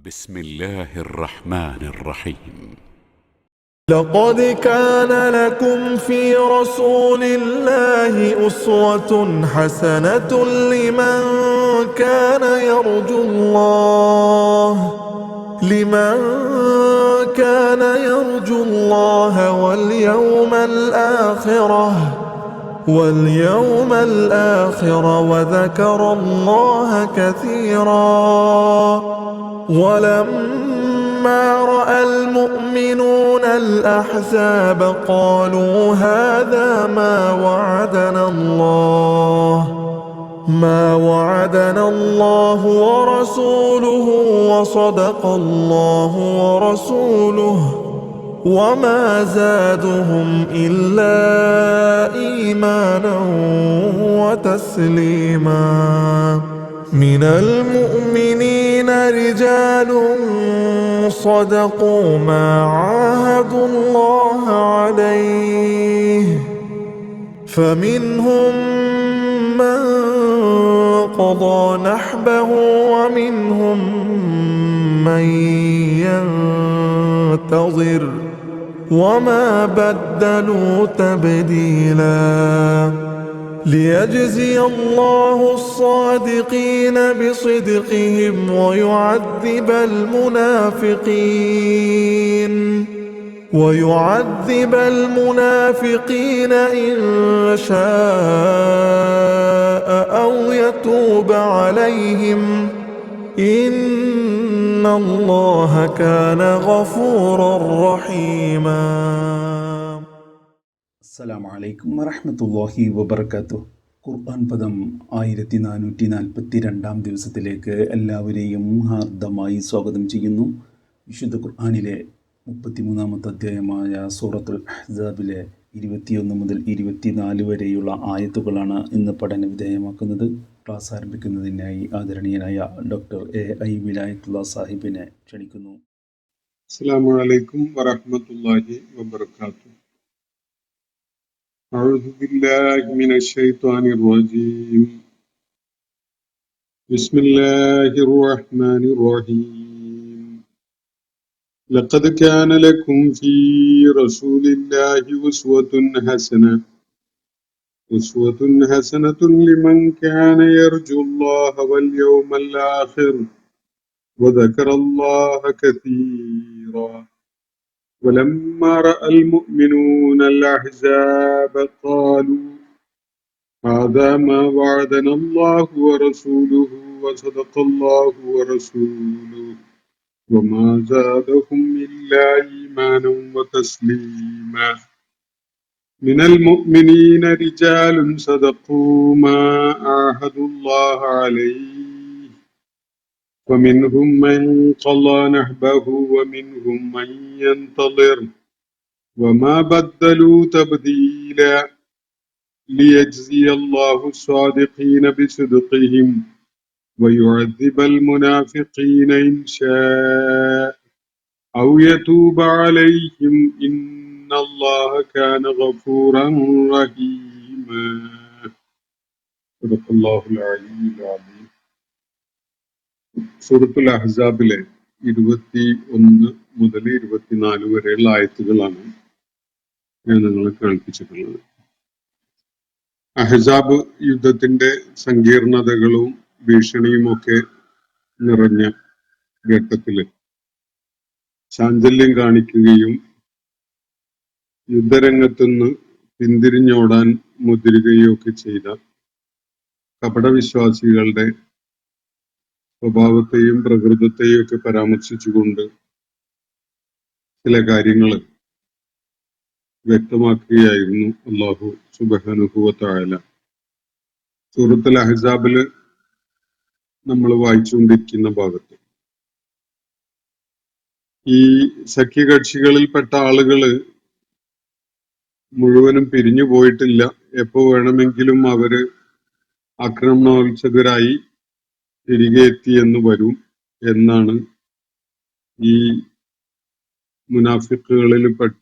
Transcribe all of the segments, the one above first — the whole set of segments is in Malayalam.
بسم الله الرحمن الرحيم. لقد كان لكم في رسول الله أسوة حسنة لمن كان يرجو الله واليوم الآخر وذكر الله كثيرا. ولما رأى المؤمنون الأحزاب قالوا هذا ما وعدنا الله ورسوله وصدق الله ورسوله وما زادهم إلا إيمانا وتسليما. من المؤمنين رجال صدقوا ما عاهدوا الله عليه فمنهم من قضى نحبه ومنهم من ينتظر وما بدلوا تبديلا. ليجزي الله الصادقين بصدقهم ويعذب المنافقين إن شاء أو يتوب عليهم إن الله كان غفورا رحيما. അസ്സലാമു അലൈക്കും വറഹ്മത്തുള്ളാഹി വബറകാതുഹു. ഖുർആൻ പദം 1442 ദിവസത്തിലേക്ക് എല്ലാവരെയും ഹാർദമായി സ്വാഗതം ചെയ്യുന്നു. വിശുദ്ധ ഖുർആനിലെ 33-ാമത്തെ അധ്യായമായ സൂറത്തുൽ അഹ്സാബിലെ 21 മുതൽ 24 വരെയുള്ള ആയത്തുകളാണ് ഇന്ന് പഠന വിധേയമാക്കുന്നത്. ക്ലാസ് ആരംഭിക്കുന്നതിനായി ആദരണീയനായ ഡോക്ടർ എ വിലായത്തുള്ള സാഹിബിനെ ക്ഷണിക്കുന്നു. അസ്സലാമു അലൈക്കും വറഹ്മത്തുള്ളാഹി വബറകാതുഹു. أعوذ بالله من الشيطان الرجيم. بسم الله الرحمن الرحيم. لقد كان لكم في رسول الله أسوة حسنة لمن كان يرجو الله واليوم الآخر وذكر الله كثيرا. ولما رأى المؤمنون الأحزاب قالوا هذا ما وعدنا الله ورسوله وصدق الله ورسوله وما زادهم إلا إيمانا وتسليما. من المؤمنين رجال صدقوا ما عاهدوا الله عليه ومنهم من قضى نحبه ومنهم من ينتظر وما بدلوا تبديلا. ليجزي الله الصادقين بصدقهم ويعذب المنافقين إن شاء أو يتوب عليهم إن الله كان غفورا رحيما. صدق الله العلي العظيم. സൂറത്തുൽ അഹ്സാബിലെ 21 മുതൽ 24 വരെയുള്ള ആയത്തുകളാണ് ഞാൻ നിങ്ങളെ കേൾപ്പിച്ചിട്ടുള്ളത്. അഹ്സാബ് യുദ്ധത്തിന്റെ സങ്കീർണതകളും ഭീഷണിയുമൊക്കെ നിറഞ്ഞ ഘട്ടത്തില് ചാഞ്ചല്യം കാണിക്കുകയും യുദ്ധരംഗത്തുനിന്ന് പിന്തിരിഞ്ഞോടാൻ മുതിരുകയൊക്കെ ചെയ്ത കപടവിശ്വാസികളുടെ സ്വഭാവത്തെയും പ്രകൃതത്തെയും ഒക്കെ പരാമർശിച്ചുകൊണ്ട് ചില കാര്യങ്ങൾ വ്യക്തമാക്കുകയായിരുന്നു അല്ലാഹു സുബ്ഹാനഹു വ തആല. സൂറത്തുൽ അഹ്സാബില് നമ്മൾ വായിച്ചുകൊണ്ടിരിക്കുന്ന ഭാഗത്ത് ഈ സഖ്യകക്ഷികളിൽപ്പെട്ട ആളുകള് മുഴുവനും പിരിഞ്ഞു പോയിട്ടില്ല. എപ്പോ വേണമെങ്കിലും അവര് ആക്രമണോത്സുകരായി തിരികെ എത്തിയെന്ന് വരും എന്നാണ് ഈ മുനാഫിക്കുകളിൽപ്പെട്ട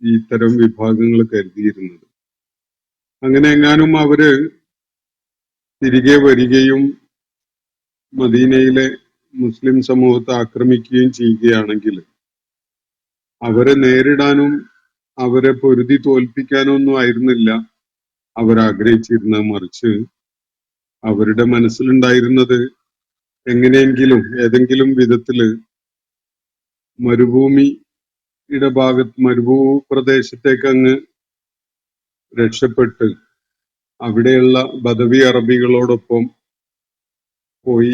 ഇത്തരം വിഭാഗങ്ങൾ കരുതിയിരുന്നത്. അങ്ങനെ എങ്ങാനും അവര് തിരികെ വരികയും മദീനയിലെ മുസ്ലിം സമൂഹത്തെ ആക്രമിക്കുകയും ചെയ്യുകയാണെങ്കിൽ അവരെ നേരിടാനും അവരെ പൊരുതി തോൽപ്പിക്കാനോ ഒന്നും ആയിരുന്നില്ല അവരാഗ്രഹിച്ചിരുന്നത്. മറിച്ച് അവരുടെ മനസ്സിലുണ്ടായിരുന്നത് എങ്ങനെയെങ്കിലും ഏതെങ്കിലും വിധത്തില് മരുഭൂമിയുടെ മരുഭൂപ്രദേശത്തേക്ക് അങ്ങ് രക്ഷപ്പെട്ട് അവിടെയുള്ള ബദവി അറബികളോടൊപ്പം പോയി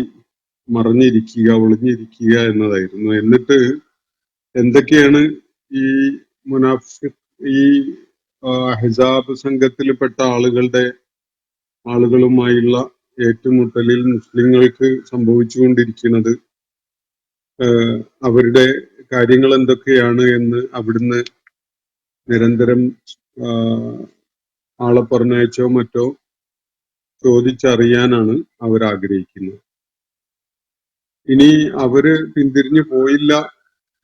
മറഞ്ഞിരിക്കുക, ഒളിഞ്ഞിരിക്കുക എന്നതായിരുന്നു. എന്നിട്ട് എന്തൊക്കെയാണ് ഈ ഈ അഹ്സാബ് സംഘത്തിൽപ്പെട്ട ആളുകളുമായുള്ള ഏറ്റുമുട്ടലിൽ മുസ്ലിങ്ങൾക്ക് സംഭവിച്ചുകൊണ്ടിരിക്കുന്നത്, അവരുടെ കാര്യങ്ങൾ എന്തൊക്കെയാണ് എന്ന് അവിടുന്ന് നിരന്തരം ആളെ പറഞ്ഞയച്ചോ മറ്റോ ചോദിച്ചറിയാനാണ് അവരാഗ്രഹിക്കുന്നത്. ഇനി അവര് പിന്തിരിഞ്ഞു പോയില്ല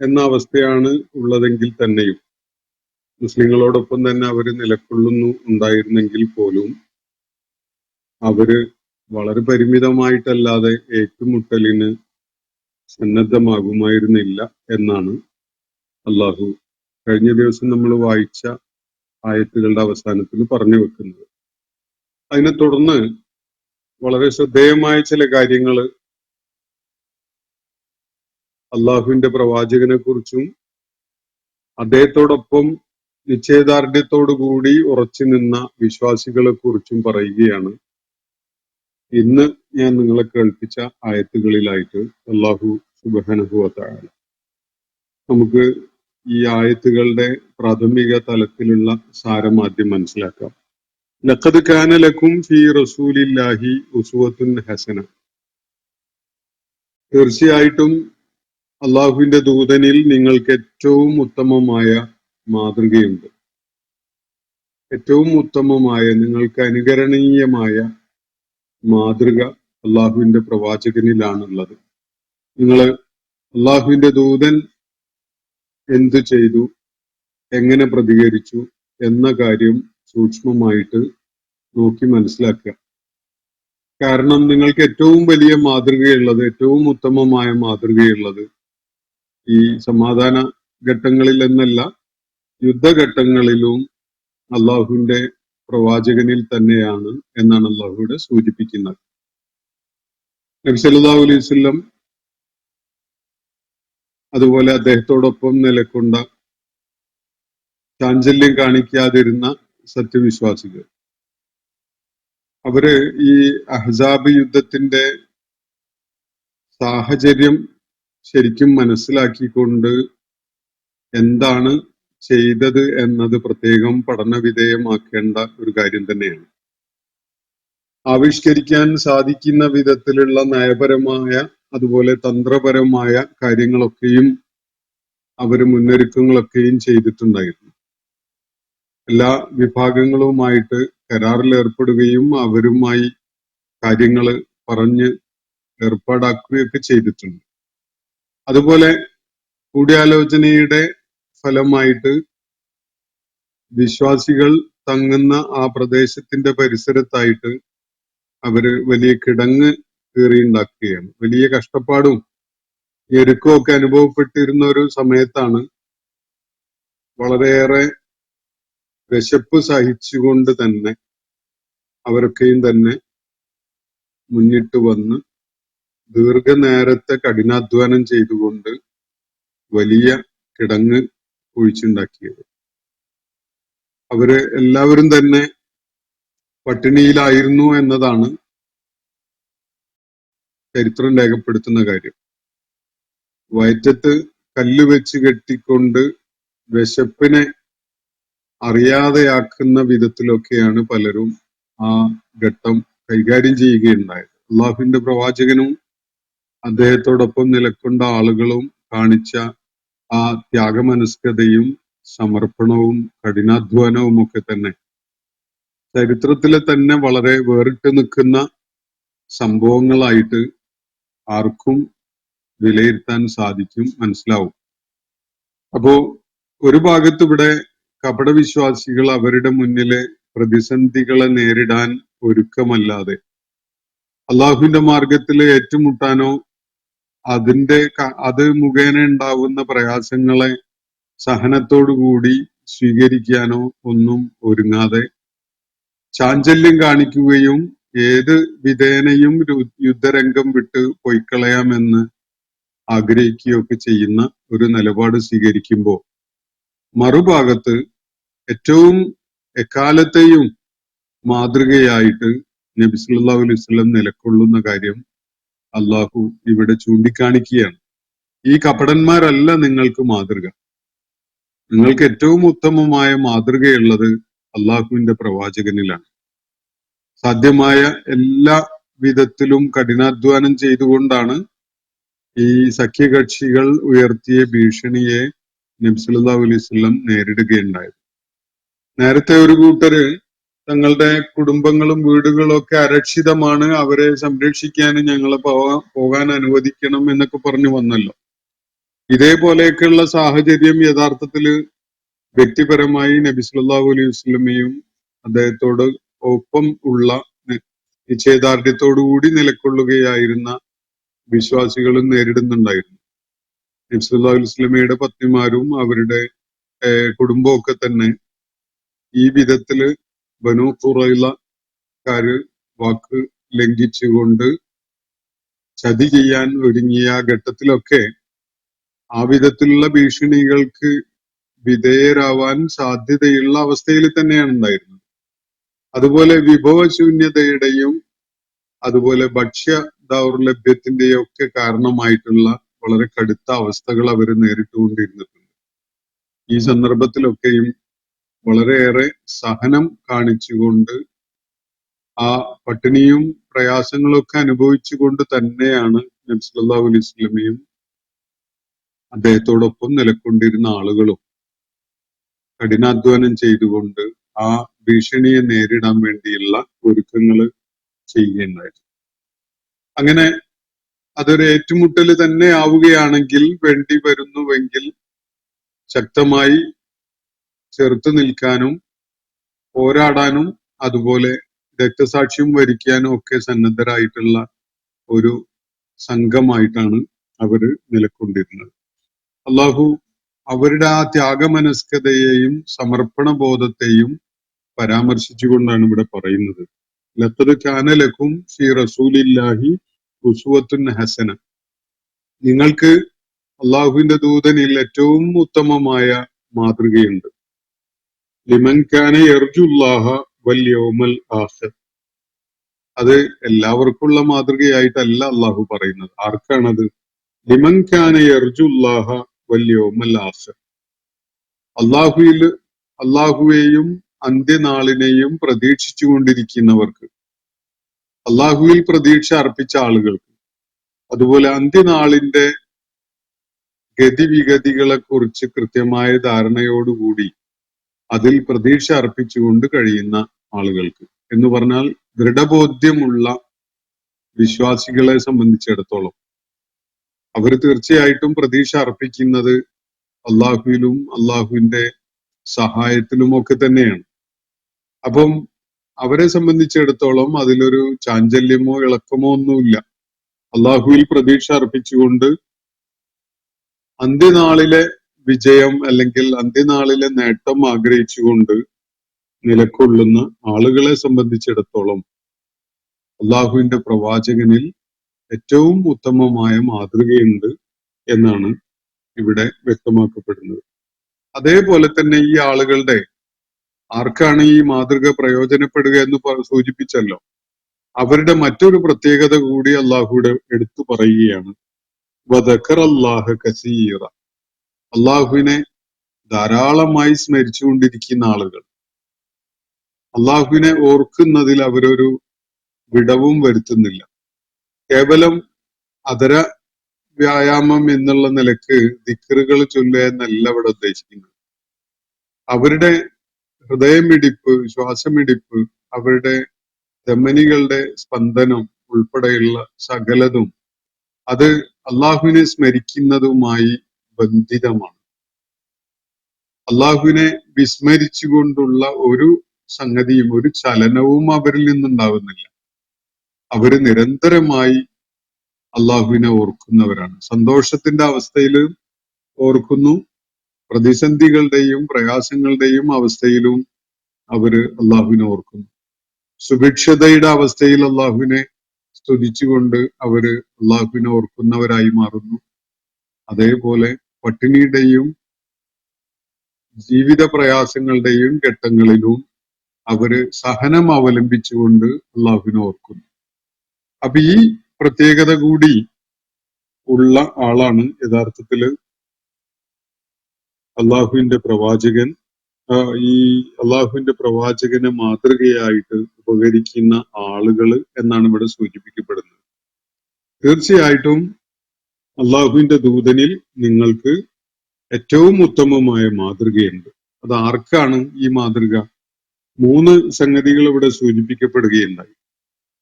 എന്ന അവസ്ഥയാണ് ഉള്ളതെങ്കിൽ തന്നെയും മുസ്ലിങ്ങളോടൊപ്പം തന്നെ അവര് ഉണ്ടായിരുന്നെങ്കിൽ പോലും അവര് വളരെ പരിമിതമായിട്ടല്ലാതെ ഏറ്റുമുട്ടലിന് സന്നദ്ധമാകുമായിരുന്നില്ല എന്നാണ് അള്ളാഹു കഴിഞ്ഞ ദിവസം നമ്മൾ വായിച്ച ആയത്തുകളുടെ അവസാനത്തിൽ പറഞ്ഞു വെക്കുന്നത്. അതിനെ തുടർന്ന് വളരെ ശ്രദ്ധേയമായ ചില കാര്യങ്ങൾ അള്ളാഹുവിന്റെ പ്രവാചകനെ കുറിച്ചും അദ്ദേഹത്തോടൊപ്പം നിശ്ചയദാർഢ്യത്തോടുകൂടി ഉറച്ചു നിന്ന വിശ്വാസികളെ കുറിച്ചും പറയുകയാണ് ഇന്ന് ഞാൻ നിങ്ങളെ കേൾപ്പിച്ച ആയത്തുകളിലായിട്ട്. അള്ളാഹു സുബ്ഹാനഹു വ തആല നമുക്ക് ഈ ആയത്തുകളുടെ പ്രാഥമിക തലത്തിലുള്ള സാരം ആദ്യം മനസ്സിലാക്കാം. ലഖദ് കാന ലക്കും ഫീ റസൂലില്ലാഹി ഉസ്വത്തുൻ ഹസന. തീർച്ചയായിട്ടും അള്ളാഹുവിന്റെ ദൂതനിൽ നിങ്ങൾക്ക് ഏറ്റവും ഉത്തമമായ മാതൃകയുണ്ട്. ഏറ്റവും ഉത്തമമായ, നിങ്ങൾക്ക് അനുകരണീയമായ മാതൃക അള്ളാഹുവിന്റെ പ്രവാചകനിലാണുള്ളത്. നിങ്ങള് അള്ളാഹുവിന്റെ ദൂതൻ എന്തു ചെയ്തു, എങ്ങനെ പ്രതികരിച്ചു എന്ന കാര്യം സൂക്ഷ്മമായിട്ട് നോക്കി മനസ്സിലാക്കുക. കാരണം നിങ്ങൾക്ക് ഏറ്റവും വലിയ മാതൃകയുള്ളത്, ഏറ്റവും ഉത്തമമായ മാതൃകയുള്ളത് ഈ സമാധാന ഘട്ടങ്ങളിൽ എന്നല്ല, യുദ്ധഘട്ടങ്ങളിലും അള്ളാഹുവിന്റെ പ്രവാചകനിൽ തന്നെയാണ് എന്നാണ് അള്ളാഹുവിടെ സൂചിപ്പിക്കുന്നത്. നബി സല്ലല്ലാഹു അലൈഹി വസല്ലം അതുപോലെ അദ്ദേഹത്തോടൊപ്പം നിലകൊണ്ട, ചാഞ്ചല്യം കാണിക്കാതിരുന്ന സത്യവിശ്വാസികൾ, അവര് ഈ അഹ്സാബ് യുദ്ധത്തിന്റെ സാഹചര്യം ശരിക്കും മനസ്സിലാക്കിക്കൊണ്ട് എന്താണ് ചെയ്തത് എന്നത് പ്രത്യേകം പഠന വിധേയമാക്കേണ്ട ഒരു കാര്യം തന്നെയാണ്. ആവിഷ്കരിക്കാൻ സാധിക്കുന്ന വിധത്തിലുള്ള നയപരമായ അതുപോലെ തന്ത്രപരമായ കാര്യങ്ങളൊക്കെയും അവര് മുന്നൊരുക്കങ്ങളൊക്കെയും ചെയ്തിട്ടുണ്ടായിരുന്നു. എല്ലാ വിഭാഗങ്ങളുമായിട്ട് കരാറിൽ ഏർപ്പെടുകയും അവരുമായി കാര്യങ്ങൾ പറഞ്ഞ് ഏർപ്പാടാക്കുകയൊക്കെ ചെയ്തിട്ടുണ്ട്. അതുപോലെ കൂടിയാലോചനയുടെ ഫലമായിട്ട് വിശ്വാസികൾ തങ്ങുന്ന ആ പ്രദേശത്തിന്റെ പരിസരത്തായിട്ട് അവര് വലിയ കിടങ്ങ് കീറിയുണ്ടാക്കുകയാണ്. വലിയ കഷ്ടപ്പാടും ഞെരുക്കവും ഒക്കെ അനുഭവപ്പെട്ടിരുന്ന ഒരു സമയത്താണ് വളരെയേറെ വിശപ്പ് സഹിച്ചുകൊണ്ട് തന്നെ അവരൊക്കെയും തന്നെ മുന്നിട്ട് വന്ന് ദീർഘനേരത്തെ കഠിനാധ്വാനം ചെയ്തുകൊണ്ട് വലിയ കിടങ്ങ് കുഴിച്ചുണ്ടാക്കിയത്. അവര് എല്ലാവരും തന്നെ പട്ടിണിയിലായിരുന്നു എന്നതാണ് ചരിത്രം രേഖപ്പെടുത്തുന്ന കാര്യം. വയറ്റത്ത് കല്ല് വെച്ച് കെട്ടിക്കൊണ്ട് വിശപ്പിനെ അറിയാതെയാക്കുന്ന വിധത്തിലൊക്കെയാണ് പലരും ആ ഘട്ടം കൈകാര്യം ചെയ്യുകയുണ്ടായത്. അള്ളാഹുവിന്റെ പ്രവാചകനും അദ്ദേഹത്തോടൊപ്പം നിലകൊണ്ട ആളുകളും കാണിച്ച ആ ത്യാഗമനസ്കതയും സമർപ്പണവും കഠിനാധ്വാനവും ഒക്കെ തന്നെ ചരിത്രത്തിലെ തന്നെ വളരെ വേറിട്ട് നിൽക്കുന്ന സംഭവങ്ങളായിട്ട് ആർക്കും വിലയിരുത്താൻ സാധിക്കും, മനസ്സിലാവും. അപ്പോ ഒരു ഭാഗത്ത് ഇവിടെ കപടവിശ്വാസികൾ അവരുടെ മുന്നിലെ പ്രതിസന്ധികളെ നേരിടാൻ ഒരുക്കമല്ലാതെ അള്ളാഹുവിന്റെ മാർഗത്തിൽ ഏറ്റുമുട്ടാനോ അത് മുഖേന ഉണ്ടാവുന്ന പ്രയാസങ്ങളെ സഹനത്തോടുകൂടി സ്വീകരിക്കാനോ ഒന്നും ഒരുങ്ങാതെ ചാഞ്ചല്യം കാണിക്കുകയും ഏത് വിധേനയും യുദ്ധരംഗം വിട്ട് പൊയ്ക്കളയാമെന്ന് ആഗ്രഹിക്കുകയൊക്കെ ചെയ്യുന്ന ഒരു നിലപാട് സ്വീകരിക്കുമ്പോൾ മറുഭാഗത്ത് ഏറ്റവും എക്കാലത്തെയും മാതൃകയായിട്ട് നബി സല്ലല്ലാഹു അലൈഹി വസല്ലം നിലകൊള്ളുന്ന കാര്യം അള്ളാഹു ഇവിടെ ചൂണ്ടിക്കാണിക്കുകയാണ്. ഈ കപടന്മാരല്ല നിങ്ങൾക്ക് മാതൃക. നിങ്ങൾക്ക് ഏറ്റവും ഉത്തമമായ മാതൃകയുള്ളത് അള്ളാഹുവിന്റെ പ്രവാചകനിലാണ്. സാധ്യമായ എല്ലാ വിധത്തിലും കഠിനാധ്വാനം ചെയ്തുകൊണ്ടാണ് ഈ സഖ്യകക്ഷികൾ ഉയർത്തിയ ഭീഷണിയെ നബി സല്ലല്ലാഹു അലൈഹി വസല്ലം നേരിടുകയുണ്ടായത്. നേരത്തെ ഒരു കൂട്ടര് തങ്ങളുടെ കുടുംബങ്ങളും വീടുകളും ഒക്കെ അരക്ഷിതമാണ്, അവരെ സംരക്ഷിക്കാൻ ഞങ്ങളെ പോകാൻ അനുവദിക്കണം എന്നൊക്കെ പറഞ്ഞു വന്നല്ലോ. ഇതേപോലെയൊക്കെയുള്ള സാഹചര്യം യഥാർത്ഥത്തില് വ്യക്തിപരമായി നബി സല്ലല്ലാഹു അലൈഹി വസല്ലമയും അദ്ദേഹത്തോട് ഒപ്പം ഉള്ള നിശ്ചയദാർഢ്യത്തോടുകൂടി നിലകൊള്ളുകയായിരുന്ന വിശ്വാസികളും നേരിടുന്നുണ്ടായിരുന്നു. നബി സല്ലല്ലാഹു അലൈഹി വസല്ലമയുടെ പത്നിമാരും അവരുടെ കുടുംബമൊക്കെ തന്നെ ഈ വിധത്തില് ബനൂ ഖുറൈളക്കാര് വാക്ക് ലംഘിച്ചുകൊണ്ട് ചതി ചെയ്യാൻ ഒരുങ്ങിയ ഘട്ടത്തിലൊക്കെ ആ വിധത്തിലുള്ള ഭീഷണികൾക്ക് വിധേയരാവാൻ സാധ്യതയുള്ള അവസ്ഥയിൽ തന്നെയാണ് ഉണ്ടായിരുന്നത്. അതുപോലെ വിഭവശൂന്യതയുടെയും അതുപോലെ ഭക്ഷ്യ ദൗർലഭ്യത്തിന്റെയും ഒക്കെ കാരണമായിട്ടുള്ള വളരെ കടുത്ത അവസ്ഥകൾ അവർ നേരിട്ടുകൊണ്ടിരുന്നിട്ടുണ്ട്. ഈ സന്ദർഭത്തിലൊക്കെയും വളരെയേറെ സഹനം കാണിച്ചുകൊണ്ട് ആ പട്ടിണിയും പ്രയാസങ്ങളൊക്കെ അനുഭവിച്ചുകൊണ്ട് തന്നെയാണ് നബി സല്ലല്ലാഹു അലൈഹി വസല്ലമയും അദ്ദേഹത്തോടൊപ്പം നിലകൊണ്ടിരുന്ന ആളുകളും കഠിനാധ്വാനം ചെയ്തുകൊണ്ട് ആ ഭീഷണിയെ നേരിടാൻ വേണ്ടിയുള്ള ഒരുക്കങ്ങൾ ചെയ്യുകയുണ്ടായിരുന്നു. അങ്ങനെ അതൊരു ഏറ്റുമുട്ടൽ തന്നെ ആവുകയാണെങ്കിൽ വേണ്ടി വരുന്നുവെങ്കിൽ ശക്തമായി ചെറുത്തു നിൽക്കാനും പോരാടാനും അതുപോലെ രക്തസാക്ഷ്യം വരിക്കാനും ഒക്കെ സന്നദ്ധരായിട്ടുള്ള ഒരു സംഘമായിട്ടാണ് അവര് നിലകൊണ്ടിരുന്നത്. അള്ളാഹു അവരുടെ ആ ത്യാഗമനസ്കതയെയും സമർപ്പണ ബോധത്തെയും പരാമർശിച്ചുകൊണ്ടാണ് ഇവിടെ പറയുന്നത്. ലഖദ് കാന ലക്കും ഫീ റസൂലില്ലാഹി ഉസ്വത്തുൻ ഹസന. നിങ്ങൾക്ക് അള്ളാഹുവിന്റെ ദൂതനിൽ ഏറ്റവും ഉത്തമമായ മാതൃകയുണ്ട്. ലിമൻ കാന യർജുല്ലാഹ വൽ യൗമൽ ആഖിർ. അത് എല്ലാവർക്കുള്ള മാതൃകയായിട്ടല്ല അള്ളാഹു പറയുന്നത്. ആർക്കാണത്? ലിമൻ കാന യർജുല്ലാഹ വൽ യൗമൽ ആഖിർ. അള്ളാഹുവേയും അന്ത്യനാളിനെയും പ്രതീക്ഷിച്ചു കൊണ്ടിരിക്കുന്നവർക്ക്, അള്ളാഹുവിൽ പ്രതീക്ഷ അർപ്പിച്ച ആളുകൾക്ക്, അതുപോലെ അന്ത്യനാളിന്റെ ഗതിവിഗതികളെ കുറിച്ച് കൃത്യമായ ധാരണയോടുകൂടി അതിൽ പ്രതീക്ഷ അർപ്പിച്ചുകൊണ്ട് കഴിയുന്ന ആളുകൾക്ക് എന്ന് പറഞ്ഞാൽ ദൃഢബോധ്യമുള്ള വിശ്വാസികളെ സംബന്ധിച്ചിടത്തോളം അവർ തീർച്ചയായിട്ടും പ്രതീക്ഷ അർപ്പിക്കുന്നത് അള്ളാഹുവിലും അള്ളാഹുവിന്റെ സഹായത്തിലും ഒക്കെ തന്നെയാണ്. അപ്പം അവരെ സംബന്ധിച്ചിടത്തോളം അതിലൊരു ചാഞ്ചല്യമോ ഇളക്കമോ ഒന്നുമില്ല. അള്ളാഹുവിൽ പ്രതീക്ഷ അർപ്പിച്ചുകൊണ്ട് അന്ത്യനാളിലെ വിജയം അല്ലെങ്കിൽ അന്ത്യനാളിലെ നേട്ടം ആഗ്രഹിച്ചുകൊണ്ട് നിലകൊള്ളുന്ന ആളുകളെ സംബന്ധിച്ചിടത്തോളം അള്ളാഹുവിന്റെ പ്രവാചകനിൽ ഏറ്റവും ഉത്തമമായ മാതൃകയുണ്ട് എന്നാണ് ഇവിടെ വ്യക്തമാക്കപ്പെടുന്നത്. അതേപോലെ തന്നെ ഈ ആളുകളുടെ ആർക്കാണ് ഈ മാതൃക പ്രയോജനപ്പെടുക എന്ന് സൂചിപ്പിച്ചല്ലോ. അവരുടെ മറ്റൊരു പ്രത്യേകത കൂടി അള്ളാഹുവിടെ എടുത്തു പറയുകയാണ്. വദക്കറല്ലാഹ കസീറ. അള്ളാഹുവിനെ ധാരാളമായി സ്മരിച്ചുകൊണ്ടിരിക്കുന്ന ആളുകൾ, അള്ളാഹുവിനെ ഓർക്കുന്നതിൽ അവരൊരു വിടവും വരുത്തുന്നില്ല. കേവലം അതര വ്യായാമം എന്നുള്ള നിലക്ക് ദിക്റുകൾ ചൊല്ലുക എന്നല്ല ഇവിടെ ഉദ്ദേശിക്കുന്നത്. അവരുടെ ഹൃദയമിടിപ്പ്, ശ്വാസമിടിപ്പ്, അവരുടെ ധമനികളുടെ സ്പന്ദനം ഉൾപ്പെടെയുള്ള സകലതും അത് അള്ളാഹുവിനെ സ്മരിക്കുന്നതുമായി ബന്ധിതമാണ്. അള്ളാഹുവിനെ വിസ്മരിച്ചുകൊണ്ടുള്ള ഒരു സംഗതിയും ഒരു ചലനവും അവരിൽ നിന്നുണ്ടാവുന്നില്ല. അവര് നിരന്തരമായി അള്ളാഹുവിനെ ഓർക്കുന്നവരാണ്. സന്തോഷത്തിന്റെ അവസ്ഥയിൽ ഓർക്കുന്നു, പ്രതിസന്ധികളുടെയും പ്രയാസങ്ങളുടെയും അവസ്ഥയിലും അവര് അള്ളാഹുവിനെ ഓർക്കുന്നു. സുഭിക്ഷതയുടെ അവസ്ഥയിൽ അള്ളാഹുവിനെ സ്തുതിച്ചുകൊണ്ട് അവര് അള്ളാഹുവിനെ ഓർക്കുന്നവരായി മാറുന്നു. അതേപോലെ പട്ടിണിയുടെയും ജീവിത പ്രയാസങ്ങളുടെയും ഘട്ടങ്ങളിലും അവര് സഹനം അവലംബിച്ചുകൊണ്ട് അള്ളാഹുവിനെ ഓർക്കുന്നു. അപ്പൊ ഈ പ്രത്യേകത കൂടി ഉള്ള ആളാണ് യഥാർത്ഥത്തില് അള്ളാഹുവിന്റെ പ്രവാചകൻ. ഈ അള്ളാഹുവിന്റെ പ്രവാചകനെ മാതൃകയായിട്ട് ഉപകരിക്കുന്ന ആളുകള് എന്നാണ് ഇവിടെ സൂചിപ്പിക്കപ്പെടുന്നത്. തീർച്ചയായിട്ടും അള്ളാഹുവിന്റെ ദൂതനിൽ നിങ്ങൾക്ക് ഏറ്റവും ഉത്തമമായ മാതൃകയുണ്ട്. അത് ആർക്കാണ് ഈ മാതൃക? 3 സംഗതികൾ ഇവിടെ സൂചിപ്പിക്കപ്പെടുകയുണ്ടായി.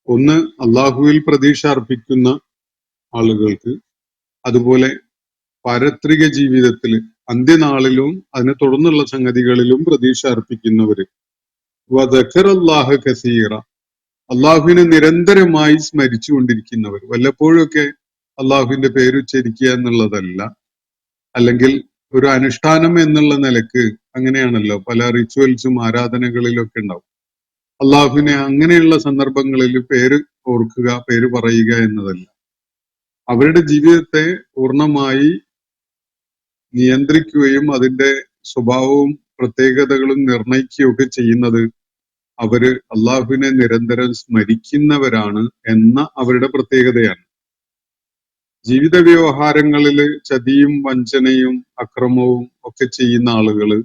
ഒന്ന്, അള്ളാഹുവിൽ പ്രതീക്ഷ അർപ്പിക്കുന്ന ആളുകൾക്ക്, അതുപോലെ പാരത്രിക ജീവിതത്തിൽ അന്ത്യനാളിലും അതിനെ തുടർന്നുള്ള സംഗതികളിലും പ്രതീക്ഷ അർപ്പിക്കുന്നവര്. വദക്കറല്ലാഹ കസീറ, അള്ളാഹുവിനെ നിരന്തരമായി സ്മരിച്ചുകൊണ്ടിരിക്കുന്നവർ. വല്ലപ്പോഴൊക്കെ അള്ളാഹുവിന്റെ പേരുച്ചരിക്കുക എന്നുള്ളതല്ല, അല്ലെങ്കിൽ ഒരു അനുഷ്ഠാനം എന്നുള്ള നിലക്ക് അങ്ങനെയാണല്ലോ പല റിച്വൽസും ആരാധനകളിലൊക്കെ ഉണ്ടാവും. അള്ളാഹുവിനെ അങ്ങനെയുള്ള സന്ദർഭങ്ങളിൽ പേര് ഓർക്കുക, പേര് പറയുക എന്നതല്ല. അവരുടെ ജീവിതത്തെ പൂർണ്ണമായി നിയന്ത്രിക്കുകയും അതിന്റെ സ്വഭാവവും പ്രത്യേകതകളും നിർണയിക്കുകയൊക്കെ ചെയ്യുന്നത് അവര് അള്ളാഹുവിനെ നിരന്തരം സ്മരിക്കുന്നവരാണ് എന്ന അവരുടെ പ്രത്യേകതയാണ്. ജീവിത വ്യവഹാരങ്ങളില് ചതിയും വഞ്ചനയും അക്രമവും ഒക്കെ ചെയ്യുന്ന ആളുകള്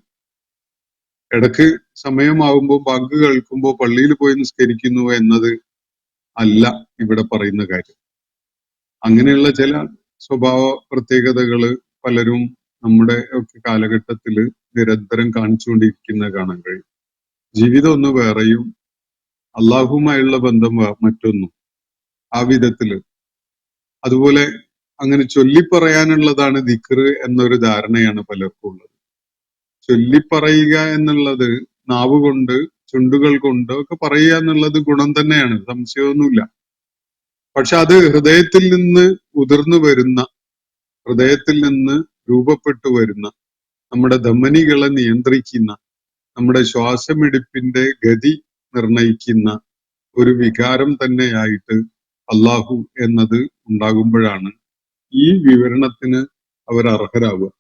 ഇടക്ക് സമയമാകുമ്പോൾ ബാങ്ക് കേൾക്കുമ്പോൾ പള്ളിയിൽ പോയി നിസ്കരിക്കുന്നു എന്നത് അല്ല ഇവിടെ പറയുന്ന കാര്യം. അങ്ങനെയുള്ള ചില സ്വഭാവ പ്രത്യേകതകള് പലരും നമ്മുടെ ഒക്കെ കാലഘട്ടത്തില് നിരന്തരം കാണിച്ചുകൊണ്ടിരിക്കുന്നത് കാണാൻ കഴിയും. ജീവിതം ഒന്ന് വേറെയും അള്ളാഹുമായുള്ള ബന്ധം മറ്റൊന്നും, ആ വിധത്തില്. അതുപോലെ അങ്ങനെ ചൊല്ലിപ്പറയാനുള്ളതാണ് ദിക്റ് എന്നൊരു ധാരണയാണ് പലർക്കും ഉള്ളത്. ചൊല്ലിപ്പറയുക എന്നുള്ളത് നാവ് കൊണ്ട്, ചുണ്ടുകൾ കൊണ്ട് ഒക്കെ പറയുക എന്നുള്ളത് ഗുണം തന്നെയാണ്, സംശയമൊന്നുമില്ല. പക്ഷെ അത് ഹൃദയത്തിൽ നിന്ന് ഉതിർന്നു വരുന്ന, ഹൃദയത്തിൽ നിന്ന് രൂപപ്പെട്ടു വരുന്ന, നമ്മുടെ ധമനികളെ നിയന്ത്രിക്കുന്ന, നമ്മുടെ ശ്വാസമെടുപ്പിന്റെ ഗതി നിർണയിക്കുന്ന ഒരു വികാരം തന്നെയായിട്ട് അള്ളാഹു എന്നത് ഉണ്ടാകുമ്പോഴാണ് ഈ വിവരണത്തിന് അവർ അർഹരാകുക.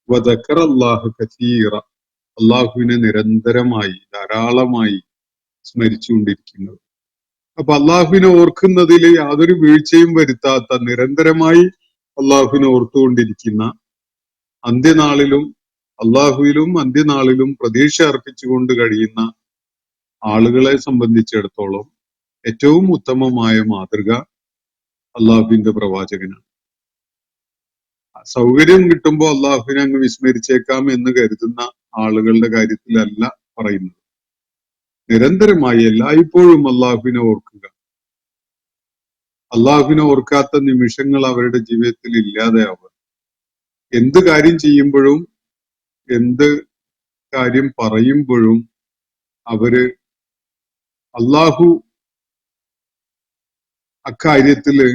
വദക്കറല്ലാഹ കസീറ, അള്ളാഹുവിനെ നിരന്തരമായി ധാരാളമായി സ്മരിച്ചുകൊണ്ടിരിക്കുന്നത്. അപ്പൊ അള്ളാഹുവിനെ ഓർക്കുന്നതിൽ യാതൊരു വീഴ്ചയും വരുത്താത്ത, നിരന്തരമായി അള്ളാഹുവിനെ ഓർത്തുകൊണ്ടിരിക്കുന്ന, അന്ത്യനാളിലും അള്ളാഹുവിലും അന്ത്യനാളിലും പ്രതീക്ഷ അർപ്പിച്ചുകൊണ്ട് കഴിയുന്ന ആളുകളെ സംബന്ധിച്ചിടത്തോളം ഏറ്റവും ഉത്തമമായ മാതൃക അള്ളാഹുവിന്റെ പ്രവാചകനാണ്. സൗകര്യം കിട്ടുമ്പോൾ അള്ളാഹുവിനെ അങ്ങ് വിസ്മരിച്ചേക്കാം എന്ന് കരുതുന്ന ആളുകളുടെ കാര്യത്തിലല്ല പറയുന്നത്. നിരന്തരമായി എല്ലായ്പ്പോഴും അള്ളാഹുവിനെ ഓർക്കുക. അള്ളാഹുവിനെ ഓർക്കാത്ത നിമിഷങ്ങൾ അവരുടെ ജീവിതത്തിൽ ഇല്ലാതെയാവുക. എന്ത് കാര്യം ചെയ്യുമ്പോഴും എന്ത് കാര്യം പറയുമ്പോഴും അവര് അള്ളാഹു അക്കാര്യത്തില്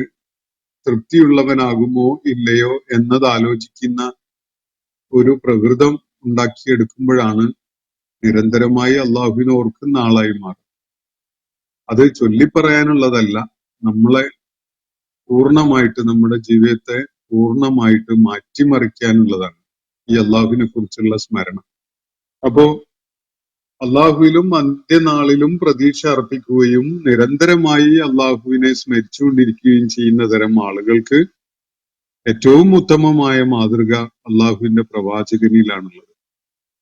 തൃപ്തിയുള്ളവനാകുമോ ഇല്ലയോ എന്നത് ആലോചിക്കുന്ന ഒരു പ്രകൃതം ഉണ്ടാക്കിയെടുക്കുമ്പോഴാണ് നിരന്തരമായി അള്ളാഹുവിനെ ഓർക്കുന്ന ആളായി മാറും. അത് ചൊല്ലിപ്പറയാനുള്ളതല്ല, നമ്മളെ പൂർണ്ണമായിട്ട്, നമ്മുടെ ജീവിതത്തെ പൂർണ്ണമായിട്ട് മാറ്റിമറിക്കാനുള്ളതാണ് ഈ അള്ളാഹുവിനെ കുറിച്ചുള്ള സ്മരണം. അപ്പോ അള്ളാഹുവിലും അന്ത്യനാളിലും പ്രതീക്ഷ അർപ്പിക്കുകയും നിരന്തരമായി അള്ളാഹുവിനെ സ്മരിച്ചുകൊണ്ടിരിക്കുകയും ചെയ്യുന്ന തരം ആളുകൾക്ക് ഏറ്റവും ഉത്തമമായ മാതൃക അള്ളാഹുവിന്റെ പ്രവാചകനിലാണുള്ളത്.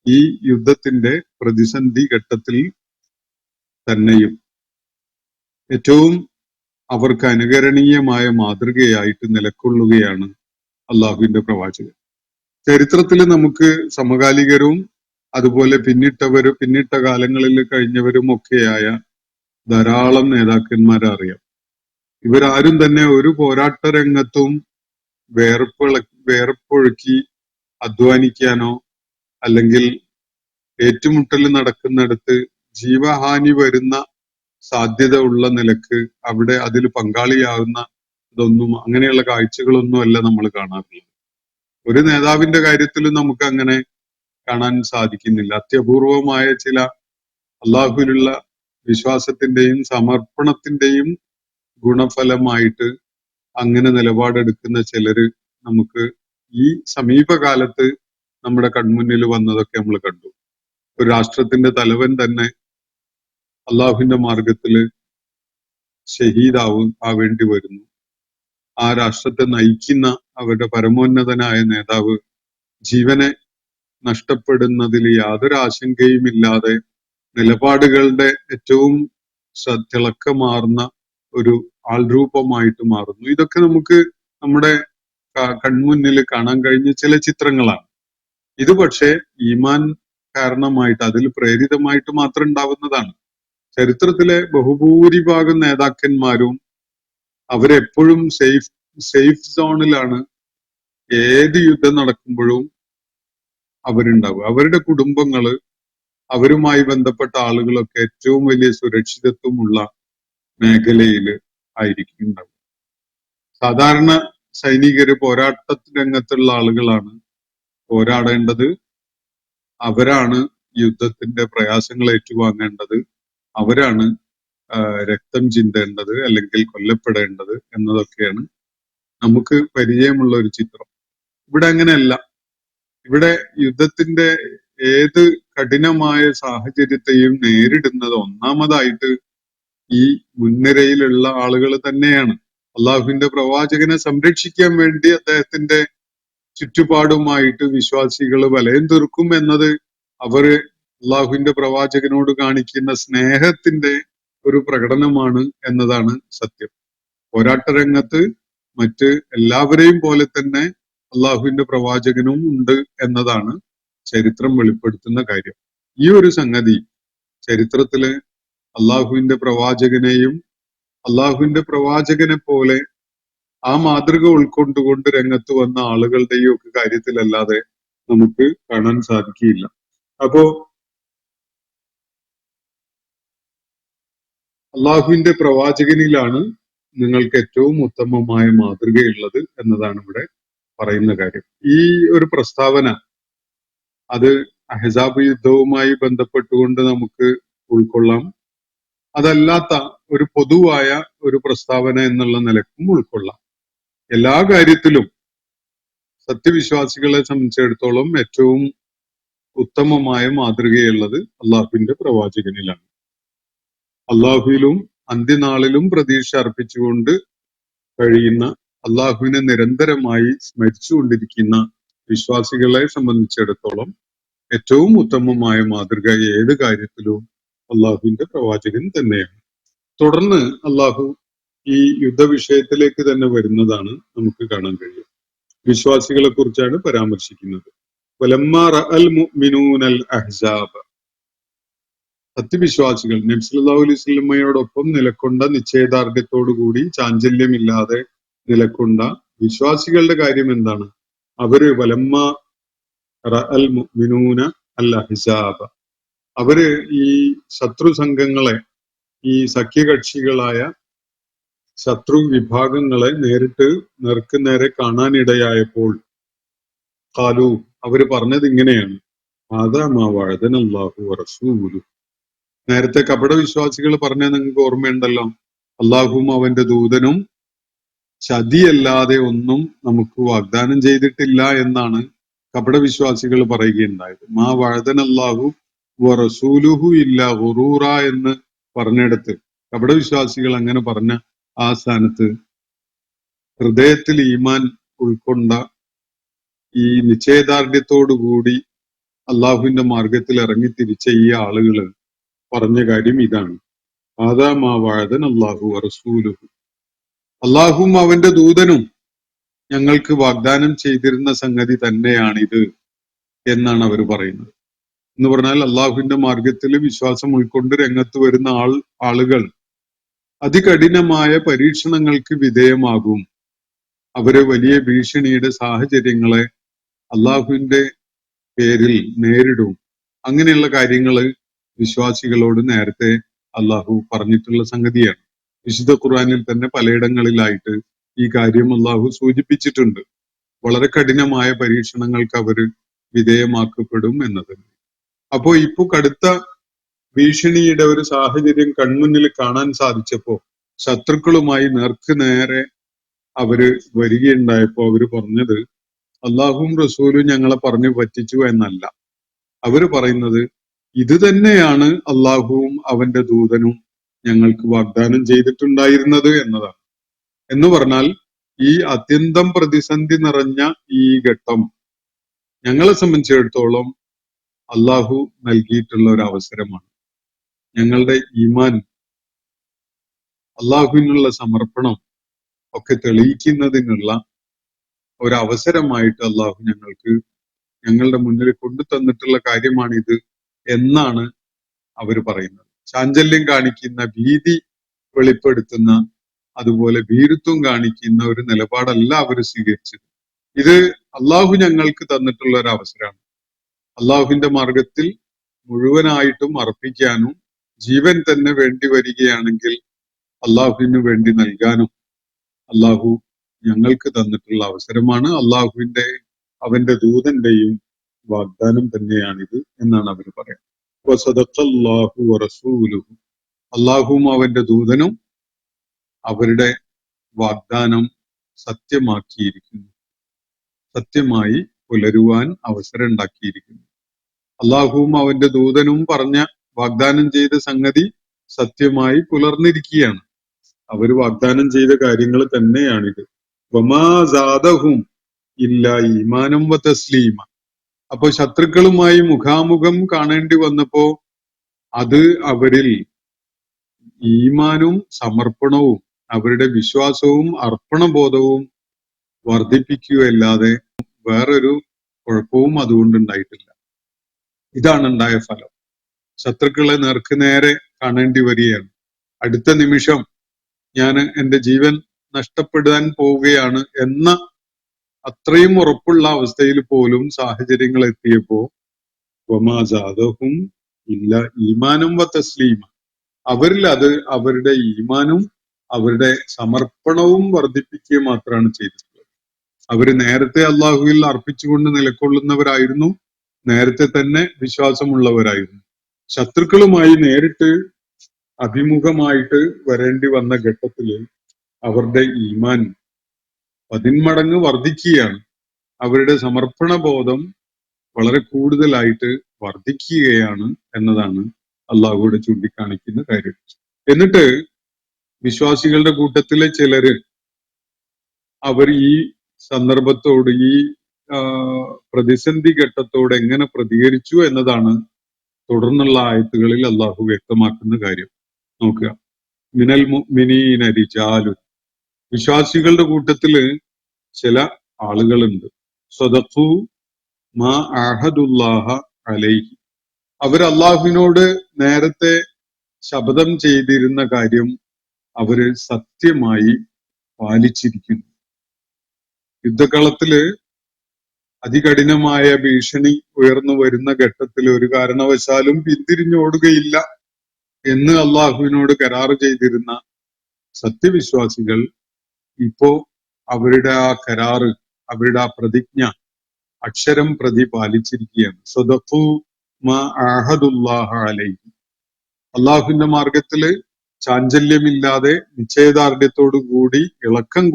ഈ യുദ്ധത്തിന്റെ പ്രതിസന്ധി ഘട്ടത്തിൽ തന്നെയും ഏറ്റവും അവർക്ക് അനുകരണീയമായ മാതൃകയായിട്ട് നിലകൊള്ളുകയാണ് അള്ളാഹുവിന്റെ പ്രവാചകൻ. ചരിത്രത്തിൽ നമുക്ക് സമകാലികരും അതുപോലെ പിന്നിട്ട കാലങ്ങളിൽ കഴിഞ്ഞവരും ഒക്കെയായ ധാരാളം നേതാക്കന്മാരെ അറിയാം. ഇവരാരും തന്നെ ഒരു പോരാട്ട രംഗത്തും വേർപ്പൊഴുക്കി അധ്വാനിക്കാനോ അല്ലെങ്കിൽ ഏറ്റുമുട്ടൽ നടക്കുന്നിടത്ത് ജീവഹാനി വരുന്ന സാധ്യത ഉള്ള നിലക്ക് അവിടെ അതിൽ പങ്കാളിയാകുന്ന ഇതൊന്നും അങ്ങനെയുള്ള കാഴ്ചകളൊന്നും അല്ല നമ്മൾ കാണാറുള്ളത്. ഒരു നേതാവിന്റെ കാര്യത്തിലും നമുക്ക് അങ്ങനെ കാണാൻ സാധിക്കുന്നില്ല. അത്യപൂർവമായ ചില അള്ളാഹുവിലുള്ള വിശ്വാസത്തിന്റെയും സമർപ്പണത്തിന്റെയും ഗുണഫലമായിട്ട് അങ്ങനെ നിലപാടെടുക്കുന്ന ചിലര് നമുക്ക് ഈ സമീപകാലത്ത് നമ്മുടെ കൺമുന്നിൽ വന്നതൊക്കെ നമ്മൾ കണ്ടു. ഒരു രാഷ്ട്രത്തിന്റെ തലവൻ തന്നെ അള്ളാഹുവിന്റെ മാർഗത്തില് ആവേണ്ടി വരുന്നു. ആ രാഷ്ട്രത്തെ നയിക്കുന്ന അവരുടെ പരമോന്നതനായ നേതാവ് ജീവനെ നഷ്ടപ്പെടുന്നതിൽ യാതൊരു ആശങ്കയുമില്ലാതെ നിലപാടുകളുടെ ഏറ്റവും തിളക്കമാർന്ന ഒരു ആൾരൂപമായിട്ട് മാറുന്നു. ഇതൊക്കെ നമുക്ക് നമ്മുടെ കൺമുന്നിൽ കാണാൻ കഴിഞ്ഞ ചില ചിത്രങ്ങളാണ്. ഇത് പക്ഷേ ഈമാൻ കാരണമായിട്ട് അതിൽ പ്രേരിതമായിട്ട് മാത്രം ഉണ്ടാവുന്നതാണ്. ചരിത്രത്തിലെ ബഹുഭൂരിഭാഗം നേതാക്കന്മാരും അവരെപ്പോഴും സേഫ് സോണിലാണ് ഏത് യുദ്ധം നടക്കുമ്പോഴും അവരുണ്ടാവുക. അവരുടെ കുടുംബങ്ങള്, അവരുമായി ബന്ധപ്പെട്ട ആളുകളൊക്കെ ഏറ്റവും വലിയ സുരക്ഷിതത്വമുള്ള മേഖലയിൽ ആയിരിക്കും ഉണ്ടാവുക. സാധാരണ സൈനികര് പോരാട്ട രംഗത്തുള്ള ആളുകളാണ് പോരാടേണ്ടത്. അവരാണ് യുദ്ധത്തിന്റെ പ്രയാസങ്ങൾ ഏറ്റുവാങ്ങേണ്ടത്. അവരാണ് രക്തം ചിന്തേണ്ടത് അല്ലെങ്കിൽ കൊല്ലപ്പെടേണ്ടത് എന്നതൊക്കെയാണ് നമുക്ക് പരിചയമുള്ള ഒരു ചിത്രം. ഇവിടെ അങ്ങനെയല്ല. ഇവിടെ യുദ്ധത്തിന്റെ ഏത് കഠിനമായ സാഹചര്യത്തെയും നേരിടുന്നത് ഒന്നാമതായിട്ട് ഈ മുൻനിരയിലുള്ള ആളുകൾ തന്നെയാണ്. അള്ളാഹുവിന്റെ പ്രവാചകനെ സംരക്ഷിക്കാൻ വേണ്ടി അദ്ദേഹത്തിന്റെ ചുറ്റുപാടുമായിട്ട് വിശ്വാസികൾ വലയം തീർക്കും എന്നത് അവര് അള്ളാഹുവിന്റെ പ്രവാചകനോട് കാണിക്കുന്ന സ്നേഹത്തിന്റെ ഒരു പ്രകടനമാണ് എന്നതാണ് സത്യം. പോരാട്ട രംഗത്ത് മറ്റ് എല്ലാവരെയും പോലെ തന്നെ അള്ളാഹുവിന്റെ പ്രവാചകനും ഉണ്ട് എന്നതാണ് ചരിത്രം വെളിപ്പെടുത്തുന്ന കാര്യം. ഈ ഒരു സംഗതി ചരിത്രത്തില് അള്ളാഹുവിന്റെ പ്രവാചകനെയും അള്ളാഹുവിന്റെ പ്രവാചകനെ പോലെ ആ മാതൃക ഉൾക്കൊണ്ടുകൊണ്ട് രംഗത്ത് വന്ന ആളുകളുടെയും ഒക്കെ കാര്യത്തിലല്ലാതെ നമുക്ക് കാണാൻ സാധിക്കുകയില്ല. അപ്പോ അള്ളാഹുവിന്റെ പ്രവാചകനിലാണ് നിങ്ങൾക്ക് ഏറ്റവും ഉത്തമമായ മാതൃകയുള്ളത് എന്നതാണ് ഇവിടെ പറയുന്ന കാര്യം. ഈ ഒരു പ്രസ്താവന അത് അഹ്സാബ് യുദ്ധവുമായി ബന്ധപ്പെട്ടുകൊണ്ട് നമുക്ക് ഉൾക്കൊള്ളാം. അതല്ലാത്ത ഒരു പൊതുവായ ഒരു പ്രസ്താവന എന്നുള്ള നിലക്കും ഉൾക്കൊള്ളാം. എല്ലാ കാര്യത്തിലും സത്യവിശ്വാസികളെ സംബന്ധിച്ചിടത്തോളം ഏറ്റവും ഉത്തമമായ മാതൃകയുള്ളത് അള്ളാഹുവിന്റെ പ്രവാചകനിലാണ്. അള്ളാഹുവിലും അന്ത്യനാളിലും പ്രതീക്ഷ അർപ്പിച്ചുകൊണ്ട് കഴിയുന്ന, അള്ളാഹുവിനെ നിരന്തരമായി സ്മരിച്ചുകൊണ്ടിരിക്കുന്ന വിശ്വാസികളെ സംബന്ധിച്ചിടത്തോളം ഏറ്റവും ഉത്തമമായ മാതൃക ഏത് കാര്യത്തിലും അള്ളാഹുവിന്റെ പ്രവാചകൻ തന്നെയാണ്. തുടർന്ന് അള്ളാഹു ഈ യുദ്ധവിഷയത്തിലേക്ക് തന്നെ വരുന്നതാണ് നമുക്ക് കാണാൻ കഴിയും. വിശ്വാസികളെ കുറിച്ചാണ് പരാമർശിക്കുന്നത്. വലമ്മാ റഅൽ മുഅ്മിനൂനൽ അഹ്സാബ്, സത്യവിശ്വാസികൾ നബി സല്ലല്ലാഹു അലൈഹി വസല്ലമയോടൊപ്പം നിലകൊണ്ട നിശ്ചയദാർഢ്യത്തോടുകൂടി ചാഞ്ചല്യമില്ലാതെ നിലകൊണ്ട വിശ്വാസികളുടെ കാര്യം എന്താണ്? അവര് വലമ്മാ റഅൽ മുഅ്മിനൂന അൽ അഹ്സാബ്, അവര് ഈ ശത്രു സംഘങ്ങളെ, ഈ സഖ്യകക്ഷികളായ ശത്രു വിഭാഗങ്ങളെ നേരിട്ട് നേർക്കുനേരെ കാണാനിടയായപ്പോൾ ഖാലു, അവര് പറഞ്ഞത് ഇങ്ങനെയാണ്, ആദാ മാ വഅദനല്ലാഹു വറസൂലുഹു. നേരത്തെ കപട വിശ്വാസികൾ പറഞ്ഞത് നിങ്ങൾക്ക് ഓർമ്മയുണ്ടല്ലോ, അള്ളാഹുവും അവന്റെ ദൂതനും ചതിയല്ലാതെ ഒന്നും നമുക്ക് വാഗ്ദാനം ചെയ്തിട്ടില്ല എന്നാണ് കപട വിശ്വാസികൾ പറയുകയുണ്ടായത്. മാ വഅദനല്ലാഹു വറസൂലുഹു ഇല്ല ഗുറൂറ എന്ന് പറഞ്ഞിടത്ത് കപട വിശ്വാസികൾ അങ്ങനെ പറഞ്ഞ ആ സ്ഥാനത്ത് ഹൃദയത്തിൽ ഈമാൻ ഉൾക്കൊണ്ട ഈ നിശ്ചയദാർഢ്യത്തോടുകൂടി അള്ളാഹുവിന്റെ മാർഗത്തിൽ ഇറങ്ങി തിരിച്ച ഈ ആളുകള് പറഞ്ഞ കാര്യം ഇതാണ്, ആദാ മാ വഅദന അല്ലാഹു വറസൂലുഹു, അള്ളാഹുവും അവന്റെ ദൂതനും ഞങ്ങൾക്ക് വാഗ്ദാനം ചെയ്തിരുന്ന സംഗതി തന്നെയാണിത് എന്നാണ് അവർ പറയുന്നത്. എന്ന് പറഞ്ഞാൽ അള്ളാഹുവിന്റെ മാർഗത്തിൽ വിശ്വാസം ഉൾക്കൊണ്ട് രംഗത്ത് വരുന്ന ആളുകൾ അതികഠിനമായ പരീക്ഷണങ്ങൾക്ക് വിധേയമാകും. അവര് വലിയ ഭീഷണിയുടെ സാഹചര്യങ്ങളെ അള്ളാഹുവിന്റെ പേരിൽ നേരിടും. അങ്ങനെയുള്ള കാര്യങ്ങള് വിശ്വാസികളോട് നേരത്തെ അള്ളാഹു പറഞ്ഞിട്ടുള്ള സംഗതിയാണ്. വിശുദ്ധ ഖുർആനിൽ തന്നെ പലയിടങ്ങളിലായിട്ട് ഈ കാര്യം അള്ളാഹു സൂചിപ്പിച്ചിട്ടുണ്ട്. വളരെ കഠിനമായ പരീക്ഷണങ്ങൾക്ക് അവര് വിധേയമാക്കപ്പെടും എന്നത്. അപ്പോ ഇപ്പൊ കടുത്ത ഭീഷണിയുടെ ഒരു സാഹചര്യം കൺമുന്നിൽ കാണാൻ സാധിച്ചപ്പോ ശത്രുക്കളുമായി നേർക്ക് നേരെ അവര് വരികയുണ്ടായപ്പോ അവര് പറഞ്ഞത് അള്ളാഹുവും റസൂലും ഞങ്ങളെ പറഞ്ഞു പറ്റിച്ചു എന്നല്ല. അവര് പറയുന്നത് ഇത് തന്നെയാണ് അള്ളാഹുവും അവന്റെ ദൂതനും ഞങ്ങൾക്ക് വാഗ്ദാനം ചെയ്തിട്ടുണ്ടായിരുന്നത് എന്നതാണ്. എന്ന് പറഞ്ഞാൽ ഈ അത്യന്തം പ്രതിസന്ധി നിറഞ്ഞ ഈ ഘട്ടം ഞങ്ങളെ സംബന്ധിച്ചിടത്തോളം അള്ളാഹു നൽകിയിട്ടുള്ള ഒരു അവസരമാണ്. ഞങ്ങളുടെ ഈമാൻ, അള്ളാഹുവിനുള്ള സമർപ്പണം ഒക്കെ തെളിയിക്കുന്നതിനുള്ള ഒരു അവസരമായിട്ട് അള്ളാഹു ഞങ്ങളുടെ മുന്നിൽ കൊണ്ടു തന്നിട്ടുള്ള കാര്യമാണിത് എന്നാണ് അവർ പറയുന്നത്. ചാഞ്ചല്യം കാണിക്കുന്ന, ഭീതി വെളിപ്പെടുത്തുന്ന, അതുപോലെ ഭീരുത്വം കാണിക്കുന്ന ഒരു നിലപാടല്ല അവർ സ്വീകരിച്ചത്. ഇത് അള്ളാഹു ഞങ്ങൾക്ക് തന്നിട്ടുള്ള ഒരു അവസരമാണ്. അള്ളാഹുവിന്റെ മാർഗത്തിൽ മുഴുവനായിട്ടും അർപ്പിക്കാനും ജീവൻ തന്നെ വേണ്ടി വരികയാണെങ്കിൽ അള്ളാഹുവിന് വേണ്ടി നൽകാനും അള്ളാഹു ഞങ്ങൾക്ക് തന്നിട്ടുള്ള അവസരമാണ്. അവന്റെ ദൂതന്റെയും വാഗ്ദാനം തന്നെയാണിത് എന്നാണ് അവർ പറയുന്നത്. വസദഖല്ലാഹു വറസൂലുഹു, അള്ളാഹുവും അവന്റെ ദൂതനും അവരുടെ വാഗ്ദാനം സത്യമാക്കിയിരിക്കുന്നു, സത്യമായി പുലരുവാൻ അവസരം ഉണ്ടാക്കിയിരിക്കുന്നു. അള്ളാഹുവും അവന്റെ ദൂതനും പറഞ്ഞ വാഗ്ദാനം ചെയ്ത സംഗതി സത്യമായി പുലർന്നിരിക്കുകയാണ്. അവര് വാഗ്ദാനം ചെയ്ത കാര്യങ്ങൾ തന്നെയാണിത്. വമാ സാദഹും ഇല്ലാ ഈമാനം വ തസ്ലീമ. അപ്പൊ ശത്രുക്കളുമായി മുഖാമുഖം കാണേണ്ടി വന്നപ്പോ അത് അവരിൽ ഈമാനും സമർപ്പണവും അവരുടെ വിശ്വാസവും അർപ്പണബോധവും വർദ്ധിപ്പിക്കുകയല്ലാതെ വേറൊരു കുഴപ്പവും അതുകൊണ്ടുണ്ടായിട്ടില്ല. ഇതാണ് ഉണ്ടായ ഫലം. ശത്രുക്കളെ നേർക്ക് നേരെ കാണേണ്ടി വരികയാണ്. അടുത്ത നിമിഷം ഞാൻ എന്റെ ജീവൻ നഷ്ടപ്പെടാൻ പോവുകയാണ് എന്ന അത്രയും ഉറപ്പുള്ള അവസ്ഥയിൽ പോലും സാഹചര്യങ്ങൾ എത്തിയപ്പോ വമാസാദഹും ഇല്ല ഈമാനും വ തസ്ലീമ, അവരിൽ അത് അവരുടെ ഈമാനും അവരുടെ സമർപ്പണവും വർദ്ധിപ്പിക്കുക മാത്രമാണ് ചെയ്തിട്ടുള്ളത്. അവര് നേരത്തെ അള്ളാഹുവിൽ അർപ്പിച്ചുകൊണ്ട് നിലകൊള്ളുന്നവരായിരുന്നു, നേരത്തെ തന്നെ വിശ്വാസമുള്ളവരായിരുന്നു. ശത്രുക്കളുമായി നേരിട്ട് അഭിമുഖമായിട്ട് വരേണ്ടി വന്ന ഘട്ടത്തില് അവരുടെ ഈമാൻ 10 മടങ്ങ് വർദ്ധിക്കുകയാണ്. അവരുടെ സമർപ്പണ ബോധം വളരെ കൂടുതലായിട്ട് വർദ്ധിക്കുകയാണ് എന്നതാണ് അള്ളാഹുവിടെ ചൂണ്ടിക്കാണിക്കുന്ന കാര്യം. എന്നിട്ട് വിശ്വാസികളുടെ കൂട്ടത്തിലെ ചിലര് അവർ ഈ സന്ദർഭത്തോട്, ഈ പ്രതിസന്ധി ഘട്ടത്തോട് എങ്ങനെ പ്രതികരിച്ചു എന്നതാണ് തുടർന്നുള്ള ആയത്തുകളിൽ അള്ളാഹു വ്യക്തമാക്കുന്ന കാര്യം. നോക്കുക, മിനൽ മുഅ്മിനീന റിജാലു, വിശ്വാസികളുടെ കൂട്ടത്തില് ചില ആളുകളുണ്ട്. സദഖു മാ അഹദുല്ലാഹ അലൈഹി, അവർ അള്ളാഹുവിനോട് നേരത്തെ ശപഥം ചെയ്തിരുന്ന കാര്യം അവര് സത്യമായി പാലിച്ചിരിക്കുന്നു. യുദ്ധകളത്തില് അതികഠിനമായ ഭീഷണി ഉയർന്നു വരുന്ന ഘട്ടത്തിൽ ഒരു കാരണവശാലും പിന്തിരിഞ്ഞോടുകയില്ല എന്ന് അള്ളാഹുവിനോട് കരാറ് ചെയ്തിരുന്ന സത്യവിശ്വാസികൾ ഇപ്പോ അവരുടെ ആ കരാറ്, അവരുടെ ആ പ്രതിജ്ഞ അക്ഷരം പ്രതി പാലിച്ചിരിക്കുകയാണ്. സദഖു മാ അഹദുല്ലാഹ അലൈഹി, അള്ളാഹുവിന്റെ മാർഗത്തില് ചാഞ്ചല്യമില്ലാതെ നിശ്ചയദാർഢ്യത്തോടു കൂടി ഇളക്കം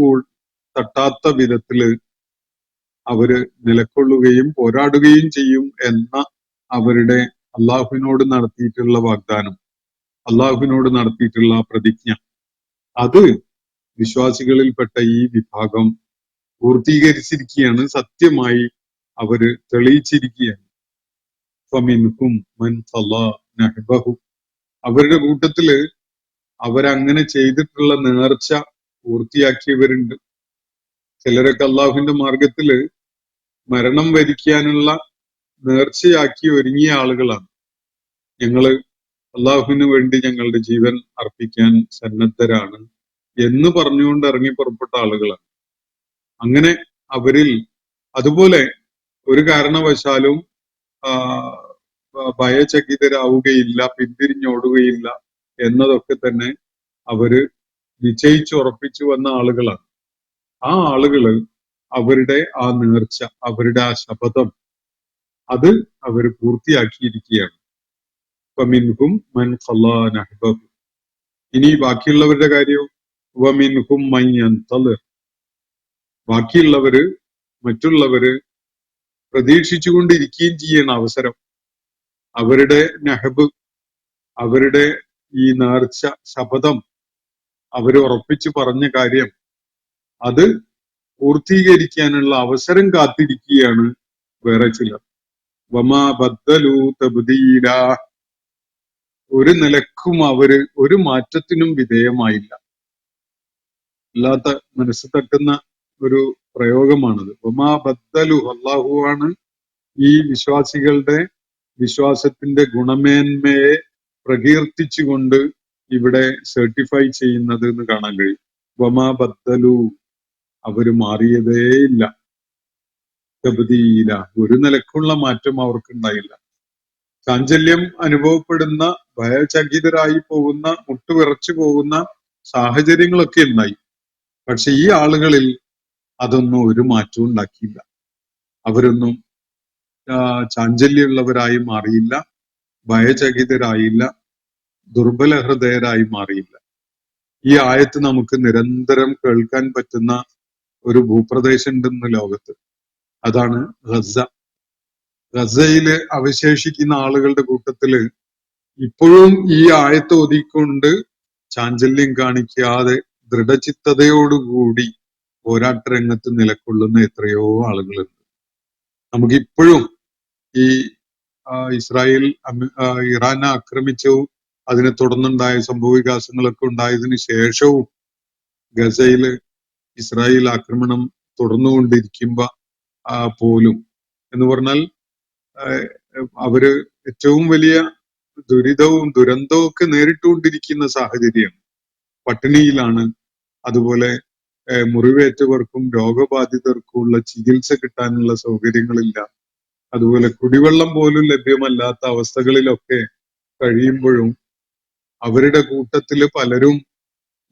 തട്ടാത്ത വിധത്തില് അവര് നിലകൊള്ളുകയും പോരാടുകയും ചെയ്യും എന്ന അവരുടെ അള്ളാഹുവിനോട് നടത്തിയിട്ടുള്ള വാഗ്ദാനം, അള്ളാഹുവിനോട് നടത്തിയിട്ടുള്ള പ്രതിജ്ഞ, അത് വിശ്വാസികളിൽപ്പെട്ട ഈ വിഭാഗം പൂർത്തീകരിച്ചിരിക്കുകയാണ്, സത്യമായി അവര് തെളിയിച്ചിരിക്കുകയാണ്. ഫമിൻഹും മൻ ഖളാ നഹ്ബഹു, അവരുടെ കൂട്ടത്തില് അവരങ്ങനെ ചെയ്തിട്ടുള്ള നേർച്ച പൂർത്തിയാക്കിയവരുണ്ട്. ചിലരൊക്കെ അള്ളാഹുവിന്റെ മാർഗത്തില് മരണം വരിക്കാനുള്ള നേർച്ചയാക്കി ഒരുങ്ങിയ ആളുകളാണ്. ഞങ്ങള് അള്ളാഹുവിന് വേണ്ടി ഞങ്ങളുടെ ജീവൻ അർപ്പിക്കാൻ സന്നദ്ധരാണ് എന്ന് പറഞ്ഞുകൊണ്ട് ഇറങ്ങി പുറപ്പെട്ട ആളുകളാണ്. അങ്ങനെ അവരിൽ അതുപോലെ ഒരു കാരണവശാലും ഭയചകിതരാവുകയില്ല, പിന്തിരിഞ്ഞോടുകയില്ല എന്നതൊക്കെ തന്നെ അവര് നിശ്ചയിച്ചുറപ്പിച്ചു വന്ന ആളുകളാണ്. ആ ആളുകള് അവരുടെ ആ നേർച്ച, അവരുടെ ആ ശപഥം, അത് അവർ പൂർത്തിയാക്കിയിരിക്കുകയാണ്. വമിൻഹും മൻ ഖളാ നഹ്ബഹു. ഇനി ബാക്കിയുള്ളവരുടെ കാര്യം, വമിൻഹും മൻ യൻതളിർ. ബാക്കിയുള്ളവര്, മറ്റുള്ളവര് പ്രതീക്ഷിച്ചുകൊണ്ടിരിക്കുകയും ചെയ്യുന്ന അവസരം. അവരുടെ നഹബ്, അവരുടെ ഈ നേർച്ച, ശപഥം, അവർ ഉറപ്പിച്ചു പറഞ്ഞ കാര്യം, അത് പൂർത്തീകരിക്കാനുള്ള അവസരം കാത്തിരിക്കുകയാണ് വേറെ ചിലർ. വമാ ബദ്ദലൂ തബ്ദീല. ഒരു നിലക്കും അവര് ഒരു മാറ്റത്തിനും വിധേയമായില്ല. അല്ലാത്ത മനസ്സ് തട്ടുന്ന ഒരു പ്രയോഗമാണത്. വമാ ബദ്ദലു. അള്ളാഹുവാണ് ഈ വിശ്വാസികളുടെ വിശ്വാസത്തിന്റെ ഗുണമേന്മയെ പ്രകീർത്തിച്ചുകൊണ്ട് ഇവിടെ സർട്ടിഫൈ ചെയ്യുന്നത് എന്ന് കാണാൻ കഴിയും. വമാ ബദ്ദലു. അവര് മാറിയതേയില്ല. തബ്ദീല. ഒരു നിലക്കുള്ള മാറ്റം അവർക്കുണ്ടായില്ല. ചാഞ്ചല്യം അനുഭവപ്പെടുന്ന, ഭയചകിതരായി പോകുന്ന, മുട്ടുവിറച്ചു പോകുന്ന സാഹചര്യങ്ങളൊക്കെ ഉണ്ടായി. പക്ഷെ ഈ ആളുകളിൽ അതൊന്നും ഒരു മാറ്റവും ഉണ്ടാക്കിയില്ല. അവരൊന്നും ചാഞ്ചല്യമുള്ളവരായി മാറിയില്ല, ഭയചകിതരായില്ല, ദുർബല ഹൃദയരായി മാറിയില്ല. ഈ ആയത്ത് നമുക്ക് നിരന്തരം കേൾക്കാൻ പറ്റുന്ന ഒരു ഭൂപ്രദേശം ഉണ്ടെന്ന് ലോകത്ത്. അതാണ് ഗസ. ഗസയില് അവശേഷിക്കുന്ന ആളുകളുടെ കൂട്ടത്തില് ഇപ്പോഴും ഈ ആയത്ത് ഓതിക്കൊണ്ട് ചാഞ്ചല്യം കാണിക്കാതെ ദൃഢചിത്തതയോടുകൂടി പോരാട്ട രംഗത്ത് നിലകൊള്ളുന്ന എത്രയോ ആളുകളുണ്ട്. നമുക്കിപ്പോഴും ഈ ഇസ്രായേൽ ഇറാനെ ആക്രമിച്ചു, അതിനെ തുടർന്നുണ്ടായ സംഭവവികാസങ്ങളൊക്കെ ഉണ്ടായതിനു ശേഷവും ഗസയില് ഇസ്രായേൽ ആക്രമണം തുടർന്നുകൊണ്ടിരിക്കുമ്പോ പോലും എന്ന് പറഞ്ഞാൽ അവര് ഏറ്റവും വലിയ ദുരിതവും ദുരന്തവും ഒക്കെ നേരിട്ടുകൊണ്ടിരിക്കുന്ന സാഹചര്യമാണ്. പട്ടിണിയിലാണ്. അതുപോലെ മുറിവേറ്റവർക്കും രോഗബാധിതർക്കും ഉള്ള ചികിത്സ കിട്ടാനുള്ള സൗകര്യങ്ങളില്ല. അതുപോലെ കുടിവെള്ളം പോലും ലഭ്യമല്ലാത്ത അവസ്ഥകളിലൊക്കെ കഴിയുമ്പോഴും അവരുടെ കൂട്ടത്തില് പലരും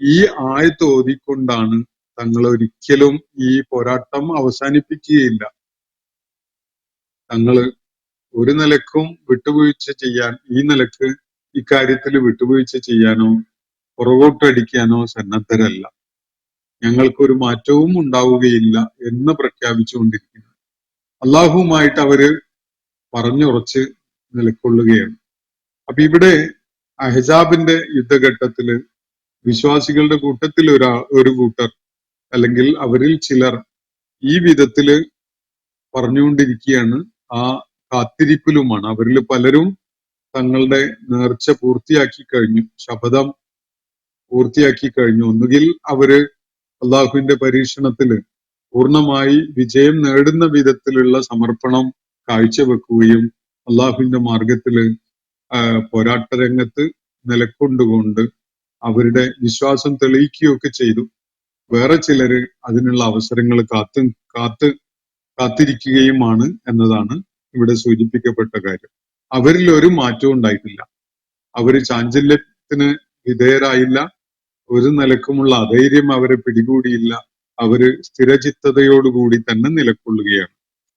ഈ ആയത്ത് ഓതിക്കൊണ്ടാണ് തങ്ങൾ ഒരിക്കലും ഈ പോരാട്ടം അവസാനിപ്പിക്കുകയില്ല, തങ്ങള് ഒരു നിലക്കും വിട്ടുവീഴ്ച ചെയ്യാൻ, ഈ നിലക്ക് ഇക്കാര്യത്തിൽ വിട്ടുവീഴ്ച ചെയ്യാനോ പുറകോട്ടടിക്കാനോ സന്നദ്ധരല്ല, ഞങ്ങൾക്കൊരു മാറ്റവും ഉണ്ടാവുകയില്ല എന്ന് പ്രഖ്യാപിച്ചുകൊണ്ടിരിക്കുന്നു. അള്ളാഹുവുമായിട്ട് അവര് പറഞ്ഞുറച്ച് നിലക്കൊള്ളുകയാണ്. അപ്പൊ ഇവിടെ അഹ്സാബിന്റെ യുദ്ധഘട്ടത്തില് വിശ്വാസികളുടെ കൂട്ടത്തിൽ ഒരു കൂട്ടർ, അല്ലെങ്കിൽ അവരിൽ ചിലർ ഈ വിധത്തില് പറഞ്ഞുകൊണ്ടിരിക്കുകയാണ്. ആ കാത്തിരിപ്പിലുമാണ്. അവരിൽ പലരും തങ്ങളുടെ നേർച്ച പൂർത്തിയാക്കി കഴിഞ്ഞു, ശപഥം പൂർത്തിയാക്കി കഴിഞ്ഞു. ഒന്നുകിൽ അവര് അള്ളാഹുവിന്റെ പരീക്ഷണത്തില് പൂർണ്ണമായി വിജയം നേടുന്ന വിധത്തിലുള്ള സമർപ്പണം കാഴ്ചവെക്കുകയും അള്ളാഹുവിന്റെ മാർഗത്തില് പോരാട്ട രംഗത്ത് നിലക്കൊണ്ടുകൊണ്ട് അവരുടെ വിശ്വാസം തെളിയിക്കുകയൊക്കെ ചെയ്തു. വേറെ ചിലര് അതിനുള്ള അവസരങ്ങൾ കാത്തിരിക്കുകയുമാണ് എന്നതാണ് ഇവിടെ സൂചിപ്പിക്കപ്പെട്ട കാര്യം. അവരിൽ ഒരു മാറ്റവും ഉണ്ടായിട്ടില്ല. അവര് ചാഞ്ചല്യത്തിന് വിധേയരായില്ല. ഒരു നിലക്കുമുള്ള അധൈര്യം അവരെ പിടികൂടിയില്ല. അവര് സ്ഥിരചിത്തതയോടുകൂടി തന്നെ നിലകൊള്ളുകയാണ്.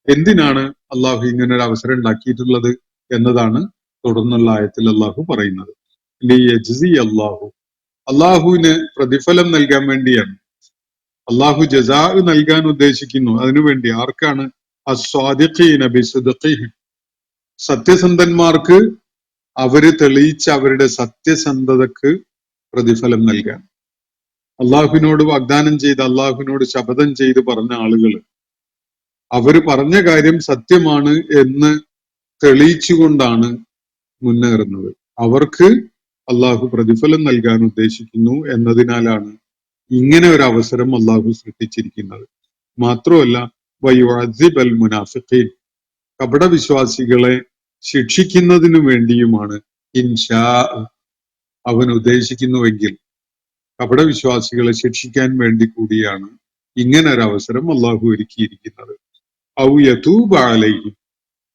എന്തിനാണ് അള്ളാഹു ഇങ്ങനെ ഒരു അവസരം ഉണ്ടാക്കിയിട്ടുള്ളത് എന്നതാണ് തുടർന്നുള്ള ആയത്തിൽ അള്ളാഹു പറയുന്നത്. അള്ളാഹുവിന് പ്രതിഫലം നൽകാൻ വേണ്ടിയാണ്. അള്ളാഹു ജസാ നൽകാൻ ഉദ്ദേശിക്കുന്നു. അതിനുവേണ്ടി ആർക്കാണ്? അസ്വാദിഖീന ബിസ്ദിഖിഹിം. സത്യസന്ധന്മാർക്ക് അവര് തെളിയിച്ച അവരുടെ സത്യസന്ധതക്ക് പ്രതിഫലം നൽകാൻ. അള്ളാഹുവിനോട് വാഗ്ദാനം ചെയ്ത്, അള്ളാഹുവിനോട് ശപഥം ചെയ്ത് പറഞ്ഞ ആളുകള് അവര് പറഞ്ഞ കാര്യം സത്യമാണ് എന്ന് തെളിയിച്ചുകൊണ്ടാണ് മുന്നേറുന്നത്. അവർക്ക് അള്ളാഹു പ്രതിഫലം നൽകാൻ ഉദ്ദേശിക്കുന്നു എന്നതിനാലാണ് ഇങ്ങനെ ഒരു അവസരം അള്ളാഹു സൃഷ്ടിച്ചിരിക്കുന്നത്. മാത്രമല്ല വയുഅദ്ദിബൽ മുനാഫിഖീൻ, കപടവിശ്വാസികളെ ശിക്ഷിക്കുന്നതിനു വേണ്ടിയുമാണ്. ഇൻഷാ, അവൻ ഉദ്ദേശിക്കുന്നുവെങ്കിൽ കപടവിശ്വാസികളെ ശിക്ഷിക്കാൻ വേണ്ടി കൂടിയാണ് ഇങ്ങനെ ഒരു അവസരം അള്ളാഹു ഒരുക്കിയിരിക്കുന്നത്. ഔ യതൂബ അലൈഹിം,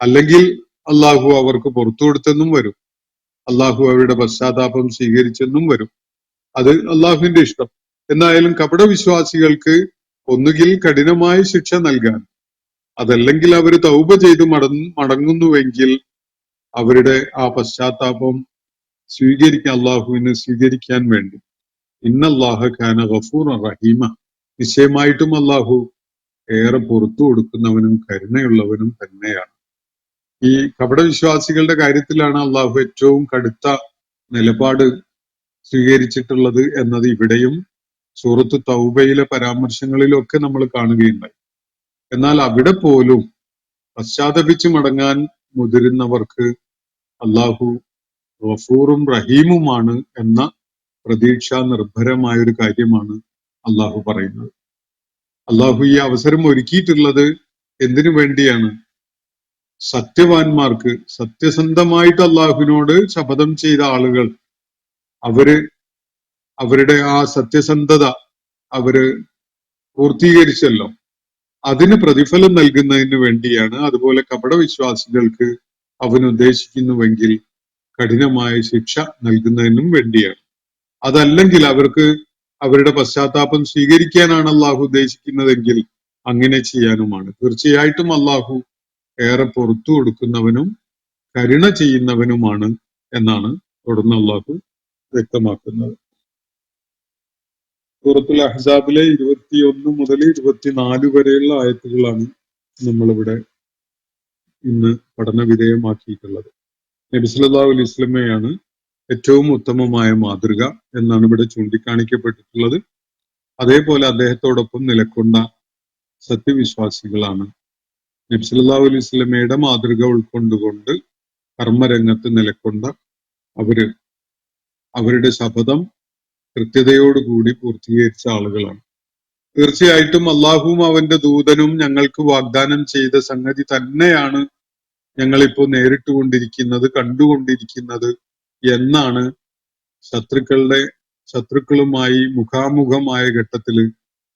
അല്ലെങ്കിൽ അള്ളാഹു അവർക്ക് പുറത്തു കൊടുത്തെന്നും വരും. അള്ളാഹു അവരുടെ പശ്ചാത്താപം സ്വീകരിച്ചെന്നും വരും. അത് അള്ളാഹുവിന്റെ ഇഷ്ടം. എന്തായാലും കപടവിശ്വാസികൾക്ക് ഒന്നുകിൽ കഠിനമായ ശിക്ഷ നൽകാൻ, അതല്ലെങ്കിൽ അവർ തൗബ ചെയ്ത് മടങ്ങുന്നുവെങ്കിൽ അവരുടെ ആ പശ്ചാത്താപം അള്ളാഹുവിന് സ്വീകരിക്കാൻ വേണ്ടി ഇന്നല്ലാഹ കാന ഗഫൂറൻ റഹീമ, നിശ്ചയമായിട്ടും അള്ളാഹു ഏറെ പുറത്തു കൊടുക്കുന്നവനും കരുണയുള്ളവനും തന്നെയാണ്. ഈ കപടവിശ്വാസികളുടെ കാര്യത്തിലാണ് അള്ളാഹു ഏറ്റവും കടുത്ത നിലപാട് സ്വീകരിച്ചിട്ടുള്ളത് എന്നത് ഇവിടെയും സൂറത്ത് തൗബയിലെ പരാമർശങ്ങളിലൊക്കെ നമ്മൾ കാണുകയുണ്ടായി. എന്നാൽ അവിടെ പോലും പശ്ചാത്തപിച്ച് മടങ്ങാൻ മുതിരുന്നവർക്ക് അള്ളാഹു ഗഫൂറും റഹീമുമാണ് എന്ന പ്രതീക്ഷ നിർഭരമായ ഒരു കാര്യമാണ് അള്ളാഹു പറയുന്നത്. അള്ളാഹു ഈ അവസരം ഒരുക്കിയിട്ടുള്ളത് എന്തിനു വേണ്ടിയാണ്? സത്യവാന്മാർക്ക്, സത്യസന്ധമായിട്ട് അള്ളാഹുവിനോട് ശപഥം ചെയ്ത ആളുകൾ, അവരുടെ ആ സത്യസന്ധത അവര് പൂർത്തീകരിച്ചല്ലോ, അതിന് പ്രതിഫലം നൽകുന്നതിന് വേണ്ടിയാണ്. അതുപോലെ കപടവിശ്വാസികൾക്ക് അവൻ ഉദ്ദേശിക്കുന്നുവെങ്കിൽ കഠിനമായ ശിക്ഷ നൽകുന്നതിനും വേണ്ടിയാണ്. അതല്ലെങ്കിൽ അവർക്ക് അവരുടെ പശ്ചാത്താപം സ്വീകരിക്കാനാണ് അള്ളാഹു ഉദ്ദേശിക്കുന്നതെങ്കിൽ അങ്ങനെ ചെയ്യാനുമാണ്. തീർച്ചയായിട്ടും അള്ളാഹു ഏറെ പുറത്തു കൊടുക്കുന്നവനും കരുണ ചെയ്യുന്നവനുമാണ് എന്നാണ് തുടർന്ന് അള്ളാഹു വ്യക്തമാക്കുന്നത്. സൂറത്തുൽ അഹ്സാബിലെ 21 മുതൽ 24 വരെയുള്ള ആയത്തുകളാണ് നമ്മളിവിടെ ഇന്ന് പഠന വിധേയമാക്കിയിട്ടുള്ളത്. നബി സല്ലല്ലാഹു അലൈഹി വസല്ലമയാണ് ഏറ്റവും ഉത്തമമായ മാതൃക എന്നാണ് ഇവിടെ ചൂണ്ടിക്കാണിക്കപ്പെട്ടിട്ടുള്ളത്. അതേപോലെ അദ്ദേഹത്തോടൊപ്പം നിലകൊണ്ട സത്യവിശ്വാസികളാണ് നബി സല്ലല്ലാഹു അലൈഹി വസല്ലമയുടെ മാതൃക ഉൾക്കൊണ്ടുകൊണ്ട് കർമ്മരംഗത്ത് നിലകൊണ്ട അവരുടെ ശപഥം കൃത്യതയോടുകൂടി പൂർത്തീകരിച്ച ആളുകളാണ്. തീർച്ചയായിട്ടും അള്ളാഹുവും അവന്റെ ദൂതനും ഞങ്ങൾക്ക് വാഗ്ദാനം ചെയ്ത സംഗതി തന്നെയാണ് ഞങ്ങളിപ്പോ നേരിട്ടുകൊണ്ടിരിക്കുന്നത്, കണ്ടുകൊണ്ടിരിക്കുന്നത് എന്നാണ് ശത്രുക്കളുമായി മുഖാമുഖമായ ഘട്ടത്തിൽ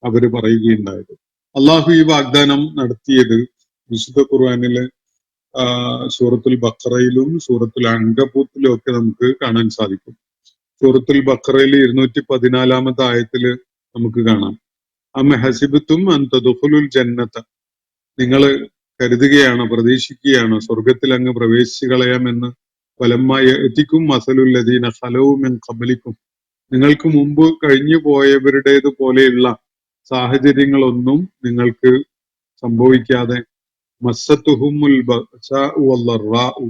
അവര് പറയുകയുണ്ടായത്. അള്ളാഹു ഈ വാഗ്ദാനം നടത്തിയത് വിശുദ്ധ ഖുർആനിലെ സൂറത്തുൽ ബഖറയിലും സൂറത്തുൽ അൻകബൂത്തിലും ഒക്കെ നമുക്ക് കാണാൻ സാധിക്കും. സൂറത്തുൽ ബഖറയിൽ 214 ആയത്തില് നമുക്ക് കാണാം, അമ്മ ഹസിബത്തും അന്തദുഖുലുൽ ജന്നത, നിങ്ങൾ കരുതുകയാണോ, പ്രതീക്ഷിക്കുകയാണോ സ്വർഗത്തിൽ അങ്ങ് പ്രവേശിച്ചു കളയാമെന്ന്. വലമ്മയതിക്കും മസലുല്ലദീന ഖലൗ മിൻ ഖബ്ലിക്കും, നിങ്ങൾക്ക് മുമ്പ് കഴിഞ്ഞു പോയവരുടേത് പോലെയുള്ള സാഹചര്യങ്ങളൊന്നും നിങ്ങൾക്ക് സംഭവിക്കാതെ മസ്സത്തുഹുമുൽ ബഅസാഉ വല്ലറാഉ,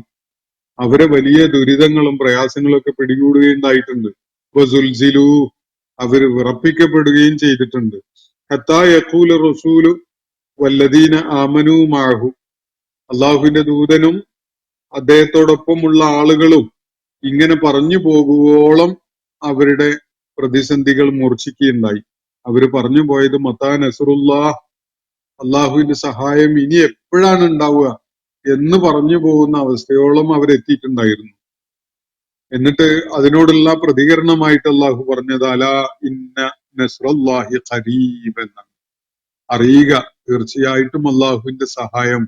അവരെ വലിയ ദുരിതങ്ങളും പ്രയാസങ്ങളും ഒക്കെ പിടികൂടുകയുണ്ടായിട്ടുണ്ട്. വസുൽസിലു, അവര് വിറപ്പിക്കപ്പെടുകയും ചെയ്തിട്ടുണ്ട്. ഹത്താ യഖൂല റസൂലു വല്ലദീന ആമനൂ മഅഹു, അള്ളാഹുവിന്റെ ദൂതനും അദ്ദേഹത്തോടൊപ്പമുള്ള ആളുകളും ഇങ്ങനെ പറഞ്ഞു പോകുവോളം അവരുടെ പ്രതിസന്ധികൾ മൂർച്ഛിക്കുകയുണ്ടായി. അവര് പറഞ്ഞു പോയത് മത്താ നസ്റുല്ലാഹ്, അള്ളാഹുവിന്റെ സഹായം ഇനി എപ്പോഴാണ് ഉണ്ടാവുക എന്ന് പറഞ്ഞു പോകുന്ന അവസ്ഥയോളം അവരെത്തിയിട്ടുണ്ടായിരുന്നു. എന്നിട്ട് അതിനോടുള്ള പ്രതികരണമായിട്ട് അള്ളാഹു പറഞ്ഞത് അലാ ഇന്ന നസ്റല്ലാഹി ഖരീബ് എന്നാണ്. അറിയുക, തീർച്ചയായിട്ടും അള്ളാഹുവിന്റെ സഹായം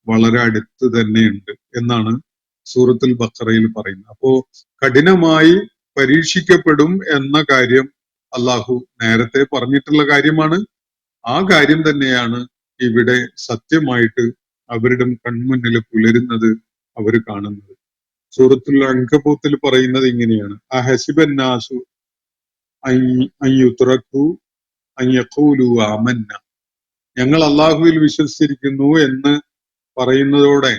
വളരെ അടുത്ത് തന്നെയുണ്ട് എന്നാണ് സൂറത്തുൽ ബഖറയിൽ പറയുന്നത്. അപ്പോ കഠിനമായി പരീക്ഷിക്കപ്പെടും എന്ന കാര്യം അള്ളാഹു നേരത്തെ പറഞ്ഞിട്ടുള്ള കാര്യമാണ്. ആ കാര്യം തന്നെയാണ് ഇവിടെ സത്യമായിട്ട് അവരുടെ കൺമുന്നിൽ പുലരുന്നത് അവർ കാണുന്നത്. സൂറത്തുൽ അൻകബൂത്തിൽ പറയുന്നത് ഇങ്ങനെയാണ്, അഹസിബന്നാസു അയ്യുത്രകു അയ്യഖൂലു ആമന്ന, ഞങ്ങൾ അള്ളാഹുവിൽ വിശ്വസിച്ചിരിക്കുന്നു എന്ന് പറയുന്നതോടെ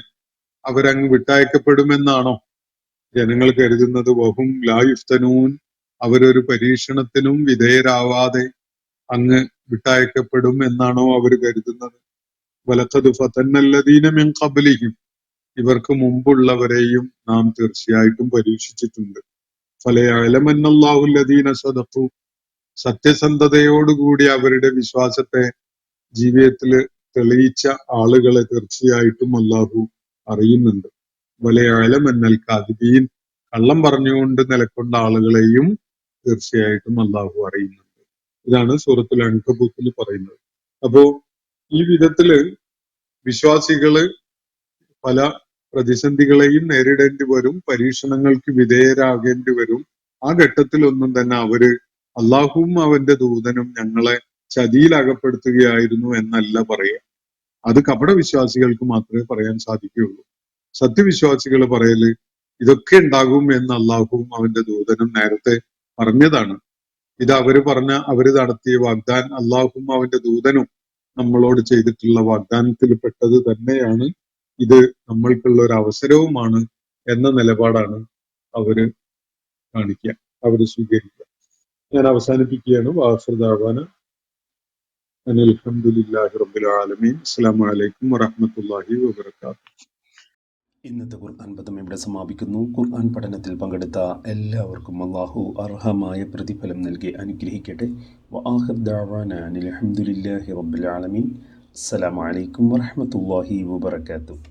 അവരങ്ങ് വിട്ടയക്കപ്പെടുമെന്നാണോ ജനങ്ങൾ കരുതുന്നത്? വഹും ലാ യുഫ്തനൂൻ, അവരൊരു പരീക്ഷണത്തിനും വിധേയരാവാതെ അങ്ങ് വിട്ടയക്കപ്പെടും എന്നാണോ അവർ കരുതുന്നത്? വലഖദ് ഫതന്നല്ലദീന മിൻ ഖബ്ലിഹിം, ഇവർക്ക് മുമ്പുള്ളവരെയും നാം തീർച്ചയായിട്ടും പരീക്ഷിച്ചിട്ടുണ്ട്. ഫലയഅലമന്നല്ലാഹു അല്ലദീന സദഖു, സത്യസന്ധതയോടുകൂടി അവരുടെ വിശ്വാസത്തെ ജീവിതത്തിൽ തെളിയിച്ച ആളുകളെ തീർച്ചയായിട്ടും അള്ളാഹു അറിയുന്നുണ്ട്. വലയഅലമന്നൽ കാദിബീൻ, കള്ളം പറഞ്ഞുകൊണ്ട് നിലകൊണ്ട ആളുകളെയും തീർച്ചയായിട്ടും അള്ളാഹു അറിയുന്നുണ്ട്. ഇതാണ് സൂറത്തുൽ അൻകബൂത്തിൽ പറയുന്നത്. അപ്പോ ഈ വിധത്തില് വിശ്വാസികള് പല പ്രതിസന്ധികളെയും നേരിടേണ്ടി വരും, പരീക്ഷണങ്ങൾക്ക് വിധേയരാകേണ്ടി വരും. ആ ഘട്ടത്തിലൊന്നും തന്നെ അവര് അള്ളാഹുവും അവന്റെ ദൂതനും ഞങ്ങളെ ചതിയിൽ അകപ്പെടുത്തുകയായിരുന്നു എന്നല്ല പറയുക. അത് കപട വിശ്വാസികൾക്ക് മാത്രമേ പറയാൻ സാധിക്കുകയുള്ളൂ. സത്യവിശ്വാസികൾ പറയല് ഇതൊക്കെ ഉണ്ടാകും എന്ന് അള്ളാഹുവും അവന്റെ ദൂതനും നേരത്തെ പറഞ്ഞതാണ്. ഇത് അവര് നടത്തിയ വാഗ്ദാനം, അള്ളാഹുവും അവന്റെ ദൂതനും നമ്മളോട് ചെയ്തിട്ടുള്ള വാഗ്ദാനത്തിൽ പെട്ടത് തന്നെയാണ്. ഇത് നമ്മൾക്കുള്ള ഒരു അവസരവുമാണ് എന്ന നിലപാടാണ് അവര് കാണിക്കുക, അവര് സ്വീകരിക്കുക. ഞാൻ അവസാനിപ്പിക്കുകയാണ്. വാഹൃദാവാന അൽഹംദുലില്ലാഹി റബ്ബിൽ ആലമീൻ. അസ്സലാമു അലൈക്കും വറഹ്മത്തുള്ളാഹി വബറകാതുഹു. ഇന്നത്തെ ഖുർആൻ പദം ഇവിടെ സമാപിക്കുന്നു. ഖുർആൻ പഠനത്തിൽ പങ്കെടുത്ത എല്ലാവർക്കും അല്ലാഹു അർഹമായ പ്രതിഫലം നൽകി അനുഗ്രഹിക്കട്ടെ. വആഖിർ ദഅവാന അനിൽ ഹംദുലില്ലാഹി റബ്ബിൽ ആലമീൻ. അസ്സലാമു അലൈക്കും വറഹ്മത്തുള്ളാഹി വബറകാതുഹു.